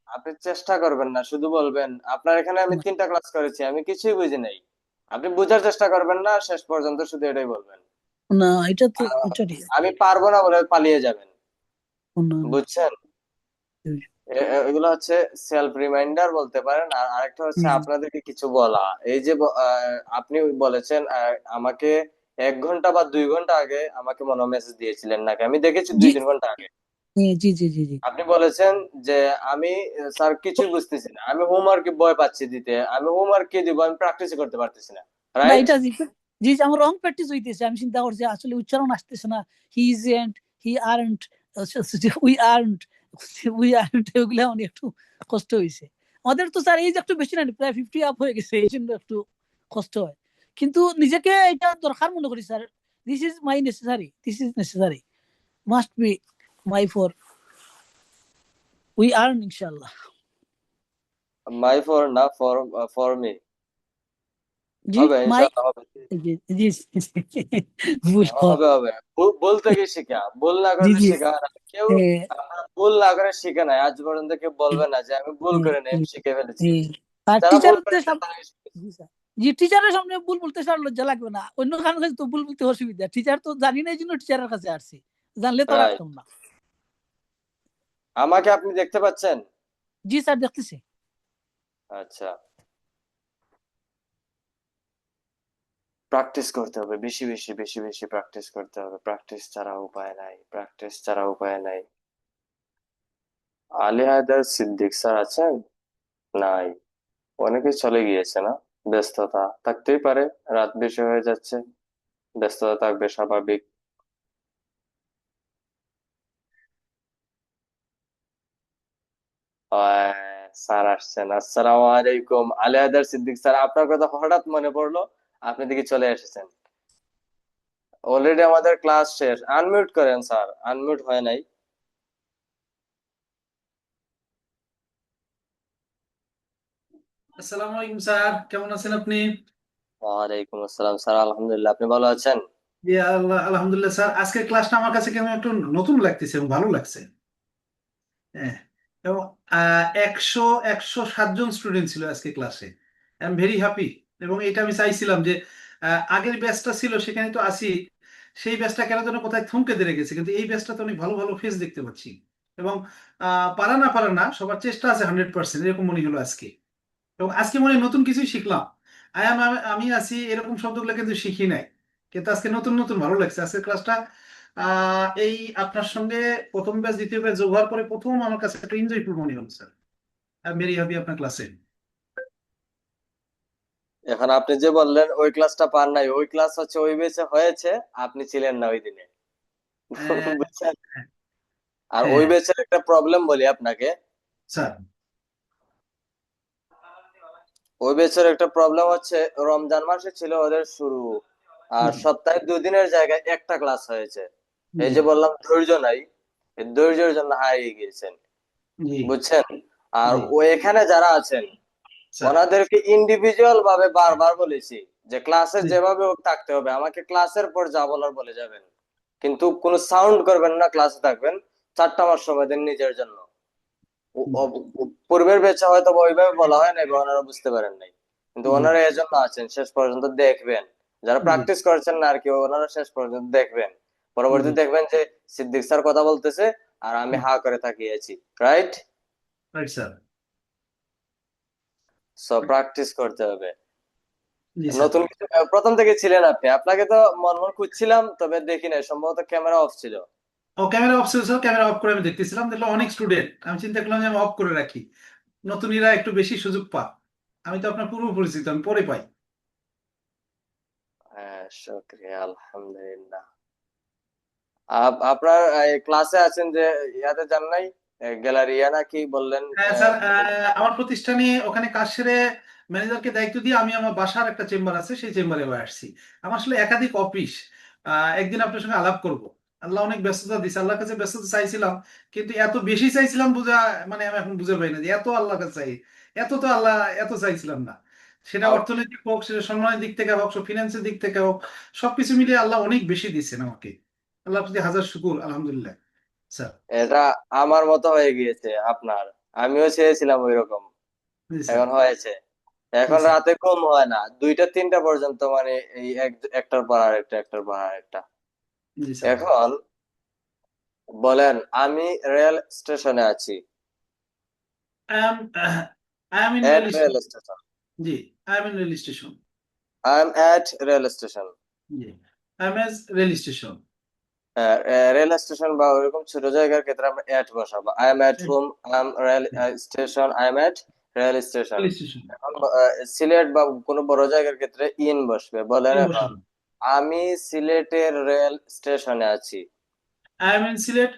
আপনি চেষ্টা করবেন না, শুধু বলবেন আপনার এখানে আমি 3টা ক্লাস করেছি আমি কিছুই বুঝি নাই, আপনি বোঝার চেষ্টা করবেন না, শেষ পর্যন্ত শুধু এটাই বলবেন। না, এটা তো আহ, এটা ঠিক আছে। আমি পারবো না বলে পালিয়ে যাবেন, না, বুঝছেন? এগুলো হচ্ছে সেলফ রিমাইন্ডার বলতে পারেন। আর আরেকটা হচ্ছে আপনাদেরকে কিছু বলা, এই যে আপনি বলেছেন আমাকে 1 ঘন্টা বা 2 ঘন্টা আগে আমাকে মনে মেসেজ দিয়েছিলেন নাকি, আমি দেখেছি জি 2-3 ঘন্টা আগে। জি জি জি জি। আপনি বলেছেন যে আমি স্যার কিছুই বুঝতেছি না, আমি হোমওয়ার্ক ভয় পাচ্ছি দিতে, আমি হোমওয়ার্ক কি দিব, আমি প্র্যাকটিস করতে পারতেছি না, না, রাইট? এটা জি জি জি, আমার রং প্র্যাকটিস হইতেছে। আমি চিন্তা করছি আসলে উচ্চারণ আসতেছে না। He isn't, he aren't, we aren't ওগুলা অনেক একটু কষ্ট হয়েছে। আমাদের তো স্যার এই যে একটু বেশি না, প্রায় 50 আপ হয়ে গেছে, এই জন্য একটু কষ্ট হয়। কিন্তু নিজেকে এটা দরকার মনে করি sir. This is necessary, must be my for we earn ইনশাআল্লাহ। মাই ফর না, ফর ফর মি। জি হবে মাই, ইনশাআল্লাহ হবে। জি জি ভুল হবে হবে ভুল থেকে শিখা, ভুল না জি করলে জি শেখা হয় না কেউ। এ, ভুল না করে শিখে নাই আজ পর্যন্ত, কেউ এ, বলবে না যে আমি ভুল এ, করে নাই এ, আমি শিখে ফেলেছি। এ। আর যারা ভুল টিচারদের করেছে সামনে, তারাই শিখেছে। জি স্যার, জি টিচারের সামনে ভুল বলতে স্যার লজ্জা লাগবে না। অন্য কারোর কাছে তো ভুল বলতে অসুবিধা। টিচার তো জানি না, এই জন্য টিচারের কাছে আসছি, জানলে তো আর রাইট। আসতাম না। আমাকে আপনি দেখতে পাচ্ছেন? জি স্যার, দেখতেছি। আচ্ছা, প্র্যাকটিস করতে হবে, বেশি বেশি বেশি বেশি প্র্যাকটিস করতে হবে, প্র্যাকটিস ছাড়া উপায় নাই, প্র্যাকটিস ছাড়া উপায় নাই। আলী হায়দার সিদ্দিক স্যার আছেন? নাই, অনেকে চলে গিয়েছে না, ব্যস্ততা থাকতেই পারে, রাত বেশি হয়ে যাচ্ছে, ব্যস্ততা থাকবে স্বাভাবিক। স্যার আসছেন, আসসালামু আলাইকুম। আলী হায়দার সিদ্দিক স্যার, আপনার কথা হঠাৎ মনে পড়লো, আপনি দেখি চলে এসেছেন। অলরেডি আমাদের ক্লাস শেষ, আনমিউট করেন স্যার, আনমিউট হয় নাই। আসসালামু আলাইকুম স্যার, কেমন আছেন আপনি? ওয়ালাইকুম আসসালাম স্যার, আলহামদুলিল্লাহ, আপনি ভালো আছেন? জি আলহামদুলিল্লাহ স্যার, আজকের ক্লাসটা আমার কাছে কেমন একটু নতুন লাগতেছে এবং ভালো লাগছে। হ্যাঁ, এবং 107 জন স্টুডেন্ট ছিল আজকে ক্লাসে। I am very happy. এবং এটা আমি চাইছিলাম যে আগের ব্যাচটা ছিল সেখানে তো আসি, সেই ব্যাচটা কেন যেন কোথায় থমকে ধরে গেছে, কিন্তু এই ব্যাচটাতে অনেক ভালো ভালো ফেস দেখতে পাচ্ছি। এবং পারা না সবার চেষ্টা আছে 100%, এরকম মনে হলো আজকে। এবং আজকে মনে হয় নতুন কিছুই শিখলাম। আমি আছি এরকম শব্দগুলো কিন্তু শিখি নাই, কিন্তু আজকে নতুন নতুন ভালো লাগছে আজকের ক্লাসটা। এই আপনার সঙ্গে প্রথম ব্যাচ দ্বিতীয় ব্যাচ যোগ হওয়ার পরে প্রথম আমার কাছে একটা এনজয়ফুল মনে হল sir. I am very happy আপনার ক্লাসে। এখন আপনি যে বললেন ওই ক্লাসটা পান নাই, ওই ক্লাস হচ্ছে ওই বেঁচে হয়েছে, আপনি ছিলেন না ওই দিনে। হ্যাঁ বুঝছেন? আর ওই হ্যাঁ বেচের একটা প্রবলেম বলি আপনাকে, স্যার। ওই বেচের একটা প্রবলেম হচ্ছে রমজান মাসে ছিল ওদের শুরু, আর জি সপ্তাহে 2 দিনের জায়গায় একটা ক্লাস হয়েছে। এই জি যে বললাম ধৈর্য নাই, এই ধৈর্যের জন্য হারিয়ে গিয়েছেন, জি বুঝছেন? আর জি ও এখানে যারা আছেন স্যার। ওনাদেরকে ইন্ডিভিজুয়াল ভাবে বারবার বলেছি যে ক্লাসে জি যেভাবে হোক থাকতে হবে, আমাকে ক্লাসের পর যা বলার বলে যাবেন, কিন্তু কোনো সাউন্ড করবেন না, ক্লাসে থাকবেন। 4টা মাস সময় দেন নিজের জন্য। পূর্বের ব্যাচে হয়তো বা ওইভাবে বলা হয় নাই বা ওনারা বুঝতে পারেন নাই, কিন্তু জি ওনারা এজন্য আছেন, শেষ পর্যন্ত দেখবেন। যারা জি প্র্যাকটিস করছেন না আর কি, ওনারা শেষ পর্যন্ত দেখবেন। পরবর্তী জি দেখবেন যে সিদ্দিক স্যার কথা বলতেছে আর আমি হা করে তাকিয়েছি, right? Right sir. So practice করতে হবে। জি স্যার। নতুন কিছু প্রথম থেকে ছিলেন আপনি, আপনাকে তো মন মন খুঁজছিলাম, তবে দেখি নাই, সম্ভবত ক্যামেরা অফ ছিল। ও ক্যামেরা অফ ছিল স্যার, ক্যামেরা অফ করে আমি দেখতেছিলাম, দেখলাম অনেক স্টুডেন্ট, আমি চিন্তা করলাম যে আমি অফ করে রাখি, নতুনিরা একটু বেশি সুযোগ পাক। আমি তো আপনার পূর্ব পরিচিত, আমি পরে পাই। হ্যাঁ, শুকরিয়া, আলহামদুলিল্লাহ। আপনার ক্লাসে আছেন যে ইয়াতে যান নাই, গ্যালারিয়া না কি বললেন? হ্যাঁ স্যার, আমার প্রতিষ্ঠানে ওখানে কাজ সেরে ম্যানেজারকে দায়িত্ব দিয়ে আমি আমার বাসার একটা চেম্বার আছে, সেই চেম্বারে আসছি। আমার আসলে একাধিক অফিস, একদিন আপনার সঙ্গে আলাপ করব। আল্লাহ অনেক ব্যস্ততা দিছে, আল্লাহর কাছে ব্যস্ততা চাইছিলাম, কিন্তু এত বেশি চাইছিলাম বুঝা, মানে আমি এখন বুঝে পাই না যে এত আল্লাহর কাছে চাই, এত তো আল্লাহ এত চাইছিলাম না। সেটা আপ- অর্থনৈতিক হোক, সেটা সম্মানের দিক থেকে হোক, ফিনান্সের দিক থেকে হোক, সবকিছু মিলিয়ে আল্লাহ অনেক বেশি দিচ্ছেন আমাকে। আল্লাহ প্রতি হাজার শুকুর, আলহামদুলিল্লাহ স্যার। এটা আমার মতো হয়ে গিয়েছে আপনার, আমিও চেয়েছিলাম ওই রকম, জি স্যার। এখন হয়েছে। জি এখন স্যার। রাতে ঘুম হয় না, 2টা 3টা পর্যন্ত, মানে এই একটার পর আরেকটা, একটার পর আরেকটা। জি স্যার। এখন বলেন, আমি রেল স্টেশনে আছি। I am I am in at rail rail station. Station. G, I am in rail station. I am at rail station. G, I am as rail station. Rail station বা ওইরকম ছোট জায়গার ক্ষেত্রে আমরা এট বসাবো। I M at home, I am rail station, I am at rail station. Rail station. এখন সিলেট বা কোনো বড় জায়গার ক্ষেত্রে ইন বসবে। বলেন In এখন, বসাবো। আমি সিলেটের রেল স্টেশনে আছি। I am in Sylhet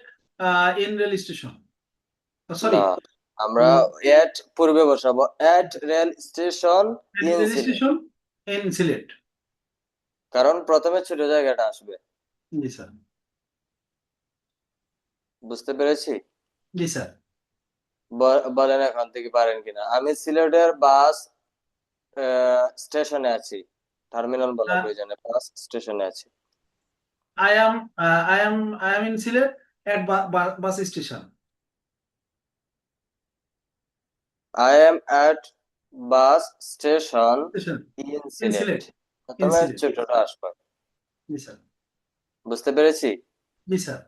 in rail station. Oh, না, sorry. আমরা এট পূর্বে বসাবো, at rail station At in rail Sylhet, station in Sylhet. কারণ প্রথমে ছোট জায়গাটা আসবে। জি স্যার। বুঝতে পেরেছি? জি স্যার। বলেন এখন থেকে পারেন কিনা। আমি সিলেটের বাস স্টেশনে আছি। টার্মিনাল বলা Uh, প্রয়োজন নেই, বাস স্টেশনে আছি। I am in Sylhet at bus station. I am at bus station Station in in Sylhet, Sylhet. In প্রথমে Sylhet. ছোটটা আসবে। জি স্যার। বুঝতে পেরেছি? জি স্যার।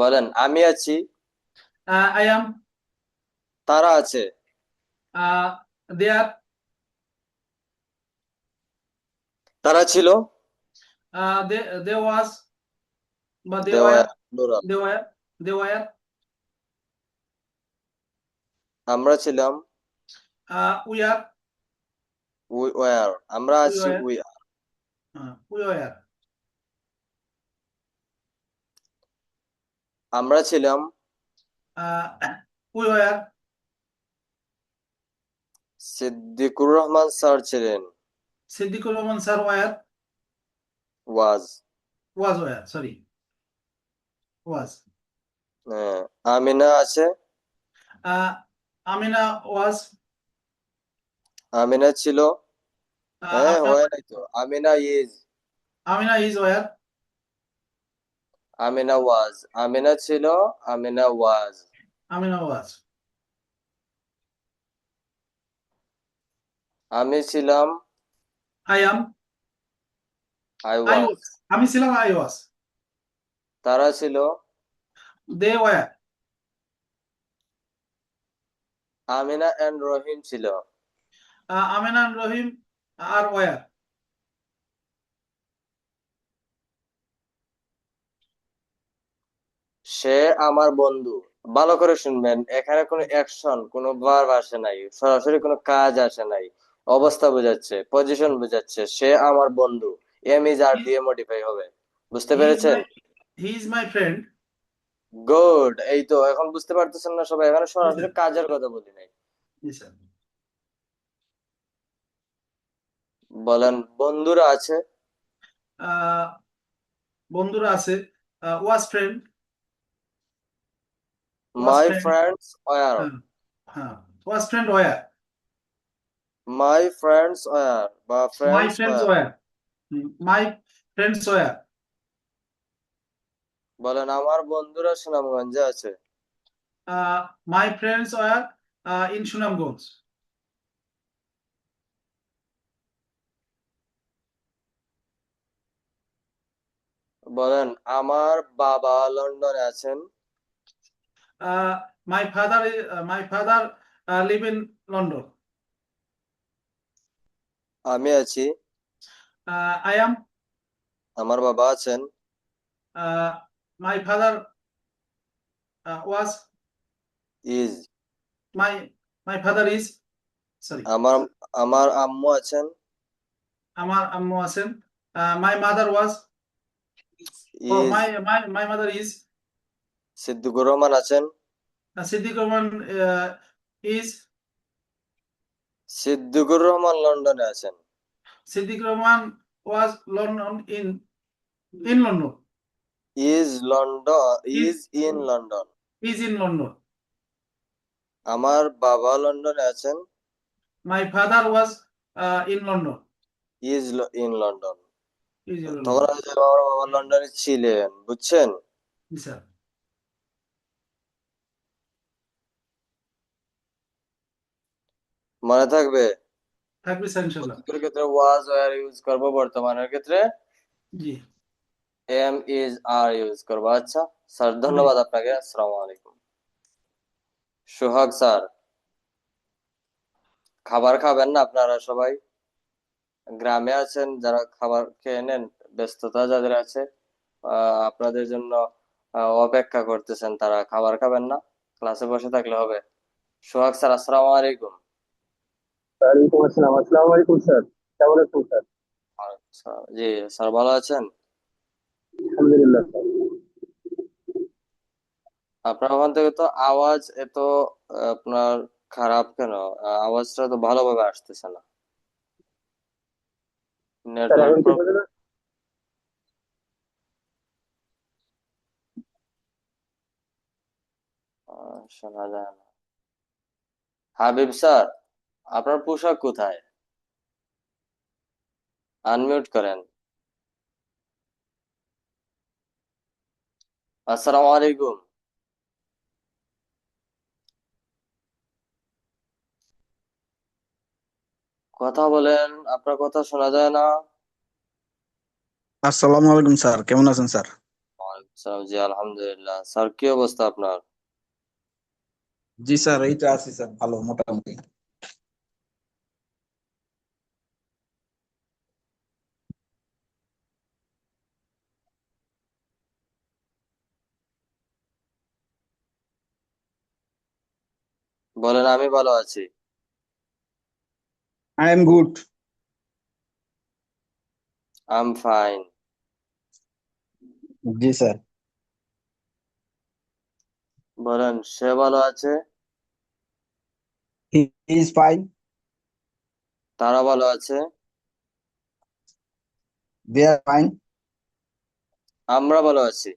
বলেন, আমি আছি, I am তারা আছে, there. তারা ছিল, There was, but they দেওয়া were, প্লুরাল। they were. আমরা ছিলাম, We are, উই ওয়ার, আমরা we আছি, were, we are. we were. আমরা ছিলাম, We were. Siddiqur Rahman sir ছিলেন, Siddiqur Rahman sir were, was. was were, sorry, was. Amina আছে, Amina was. আমিনা ছিল, হ্যাঁ Amina, হয় নাই তো, Amina is, Amina is were. Amina was, Amina ছিল, আমিনা ওয়াজ। Amina was. আমি ছিলাম, I am. I I was. was. আমি ছিলাম, I was. তারা ছিল, They were. Amina and Rahim ছিল। Amina and Rahim are were. সে আমার বন্ধু। ভালো করে শুনবেন, এখানে কোনো অ্যাকশন, কোনো ভার্ব আসে নাই, সরাসরি কোনো কাজ আসে নাই, অবস্থা বোঝাচ্ছে, পজিশন বোঝাচ্ছে। সে আমার বন্ধু, এম ইজ আর দিয়ে মডিফাই হবে। বুঝতে He is পেরেছেন? my, he is my friend. Good, এই তো এখন বুঝতে পারতেছেন না সবাই? এখানে Yes, সরাসরি sir. কাজের কথা বলি নাই। Yes, sir. বলেন, বন্ধুরা আছে, বন্ধুরা আছে, was friend. Was my friend. Friends were, হ্যাঁ, was friend were. My friends were বা my friends friends were. Were. My friends were. বলেন আমার বন্ধুরা সুনামগঞ্জে আছে। My friends were in Sunamganj. বলেন আমার বাবা লন্ডনে আছেন। My father live in London. আমি আছি। I am. আমার বাবা আছেন। My father was. Is. My my father is. Sorry. আমার আমার আম্মু আছেন। আমার আম্মু আছেন। My mother was. Is. My mother is. Siddiqur Rahman আছেন। সিদ্দিক রহমান ইজ। সিদ্দিকুর রহমান লন্ডনে আছেন। Siddiq Rahman was London in London. Is London. Is is in London. Is in London. আমার বাবা লন্ডনে আছেন। My father was in London. Is in London. Is in তখন লন্ডন। আমি যে আমার বাবা লন্ডনে ছিলেন, বুঝছেন? স্যার। মনে থাকবে? থাকবে স্যার ইনশাল্লাহ। অতীতের ক্ষেত্রে ওয়াজ ওয়ার ইউজ করব, বর্তমানের ক্ষেত্রে জি। এম ইজ আর ইউজ করব। আচ্ছা স্যার, ধন্যবাদ আপনাকে। আসসালামু আলাইকুম। সোহাগ স্যার, খাবার খাবেন না আপনারা সবাই? গ্রামে আছেন যারা, খাবার খেয়ে নেন। ব্যস্ততা যাদের আছে আপনাদের জন্য অপেক্ষা করতেছেন, তারা খাবার খাবেন না? ক্লাসে বসে থাকলে হবে। সোহাগ স্যার, আসসালামু আলাইকুম। ওয়ালাইকুম আসসালাম। আসসালামু আলাইকুম স্যার, কেমন আছেন স্যার? আচ্ছা, জি স্যার, ভালো আছেন? আলহামদুলিল্লাহ স্যার। আপনার ওখান থেকে তো আওয়াজ এত আপনার খারাপ কেন? আওয়াজটা তো ভালোভাবে আসতেছে না। স্যার নেটওয়ার্ক এখন ঠিক আছে না? শোনা যায় না। হাবিব স্যার, আপনার পোশাক কোথায়? আনমিউট করেন। আসসালামু আলাইকুম। কথা বলেন, আপনার কথা শোনা যায় না। আসসালামু আলাইকুম স্যার, কেমন আছেন স্যার? ওয়ালাইকুম আসসালাম। জি আলহামদুলিল্লাহ। স্যার, কি অবস্থা আপনার? জি স্যার, এই তো আছি স্যার, ভালো মোটামুটি। বলেন, আমি ভালো আছি। I M good. I am fine. জি স্যার। বলেন, সে ভালো আছে। He is fine. তারা ভালো আছে। They R fine. আমরা ভালো আছি।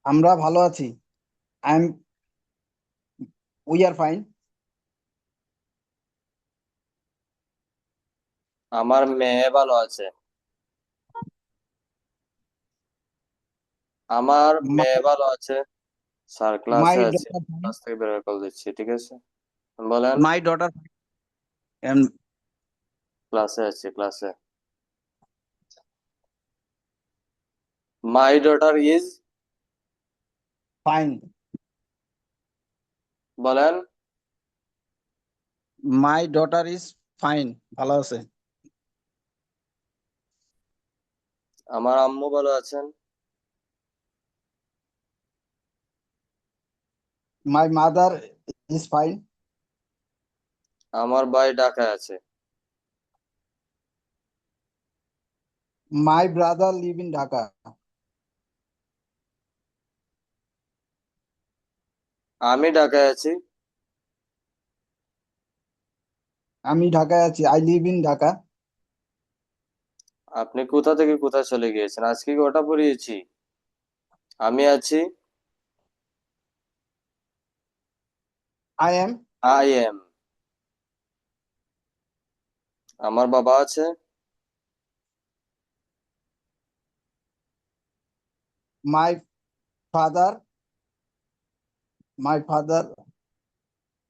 আমরা ভালো আছি। I M we are fine. আমার মেয়ে ভালো আছে। আমার মেয়ে ভালো আছে। স্যার, মাই ক্লাসে আছি। Daughter fine. ক্লাস থেকে বের হয়ে কল দিচ্ছি, ঠিক আছে? বলেন। মাই ডটার এন্ড ক্লাসে আছি, ক্লাসে। My daughter is. ফাইন। বলেন। মাই ডটার ইজ ফাইন, ভালো আছে। আমার আম্মু ভালো আছেন। My mother is fine. আমার ভাই ঢাকায় আছে। My brother leave in Dhaka. আমি ঢাকায় আছি। আমি ঢাকায় আছি, আই লিভ ইন ঢাকা। আপনি কোথা থেকে কোথায় চলে গিয়েছেন? আজকে কি ওটা পড়িয়েছি? আমি আছি। I am. I am. আমার বাবা আছে। My father. My father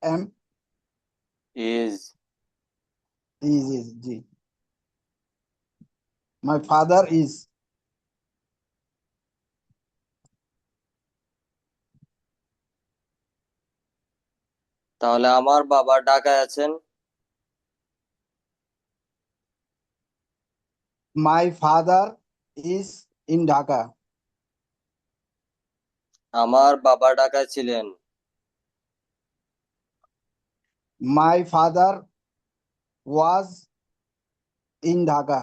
am. is. Is. G. My father is. তাহলে আমার বাবা ঢাকায় আছেন। My father is in Dhaka. আমার বাবা ঢাকায় ছিলেন। My father was in Dhaka.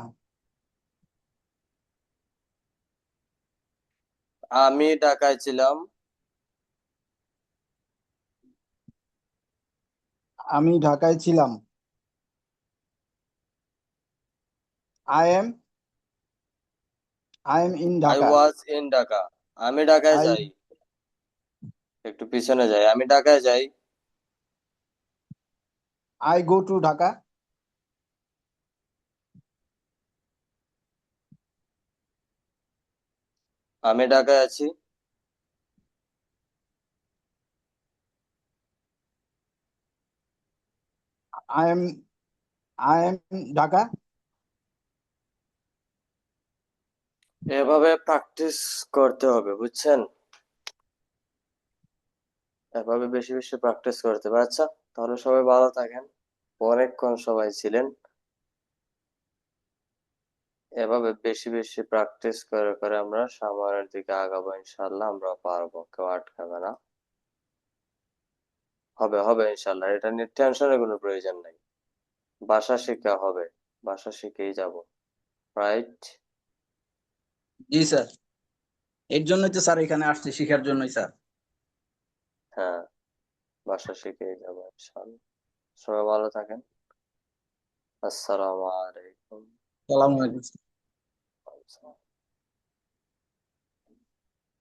আমি ঢাকায় ছিলাম। আমি ঢাকায় ছিলাম। I am in I Dhaka. was in Dhaka. আমি ঢাকায় I যাই। একটু পিছনে যাই। আমি ঢাকায় যাই। go to Dhaka. আমি ঢাকায় আছি। I am Dhaka. এভাবে প্র্যাকটিস করতে হবে, বুঝছেন? এভাবে বেশি বেশি প্র্যাকটিস করতে হবে। আচ্ছা, তাহলে সবাই ভালো থাকেন। অনেকক্ষণ সবাই ছিলেন। এভাবে বেশি বেশি প্র্যাকটিস করে করে আমরা সামনের দিকে আগাবো, ইনশাল্লাহ আমরা পারবো, কেউ আটকাবে না। হবে হবে ইনশাল্লাহ, এটা নিয়ে টেনশনের কোনো প্রয়োজন নাই। ভাষা শেখা হবে, ভাষা শিখেই যাব, রাইট? জি স্যার, এর জন্যই তো স্যার এখানে আসছে, শেখার জন্যই স্যার। হ্যাঁ, ভাষা শিখেই যাবো ইনশাল্লাহ। সবাই ভালো থাকেন। আসসালামু আলাইকুম। সালাম আলাইকুম।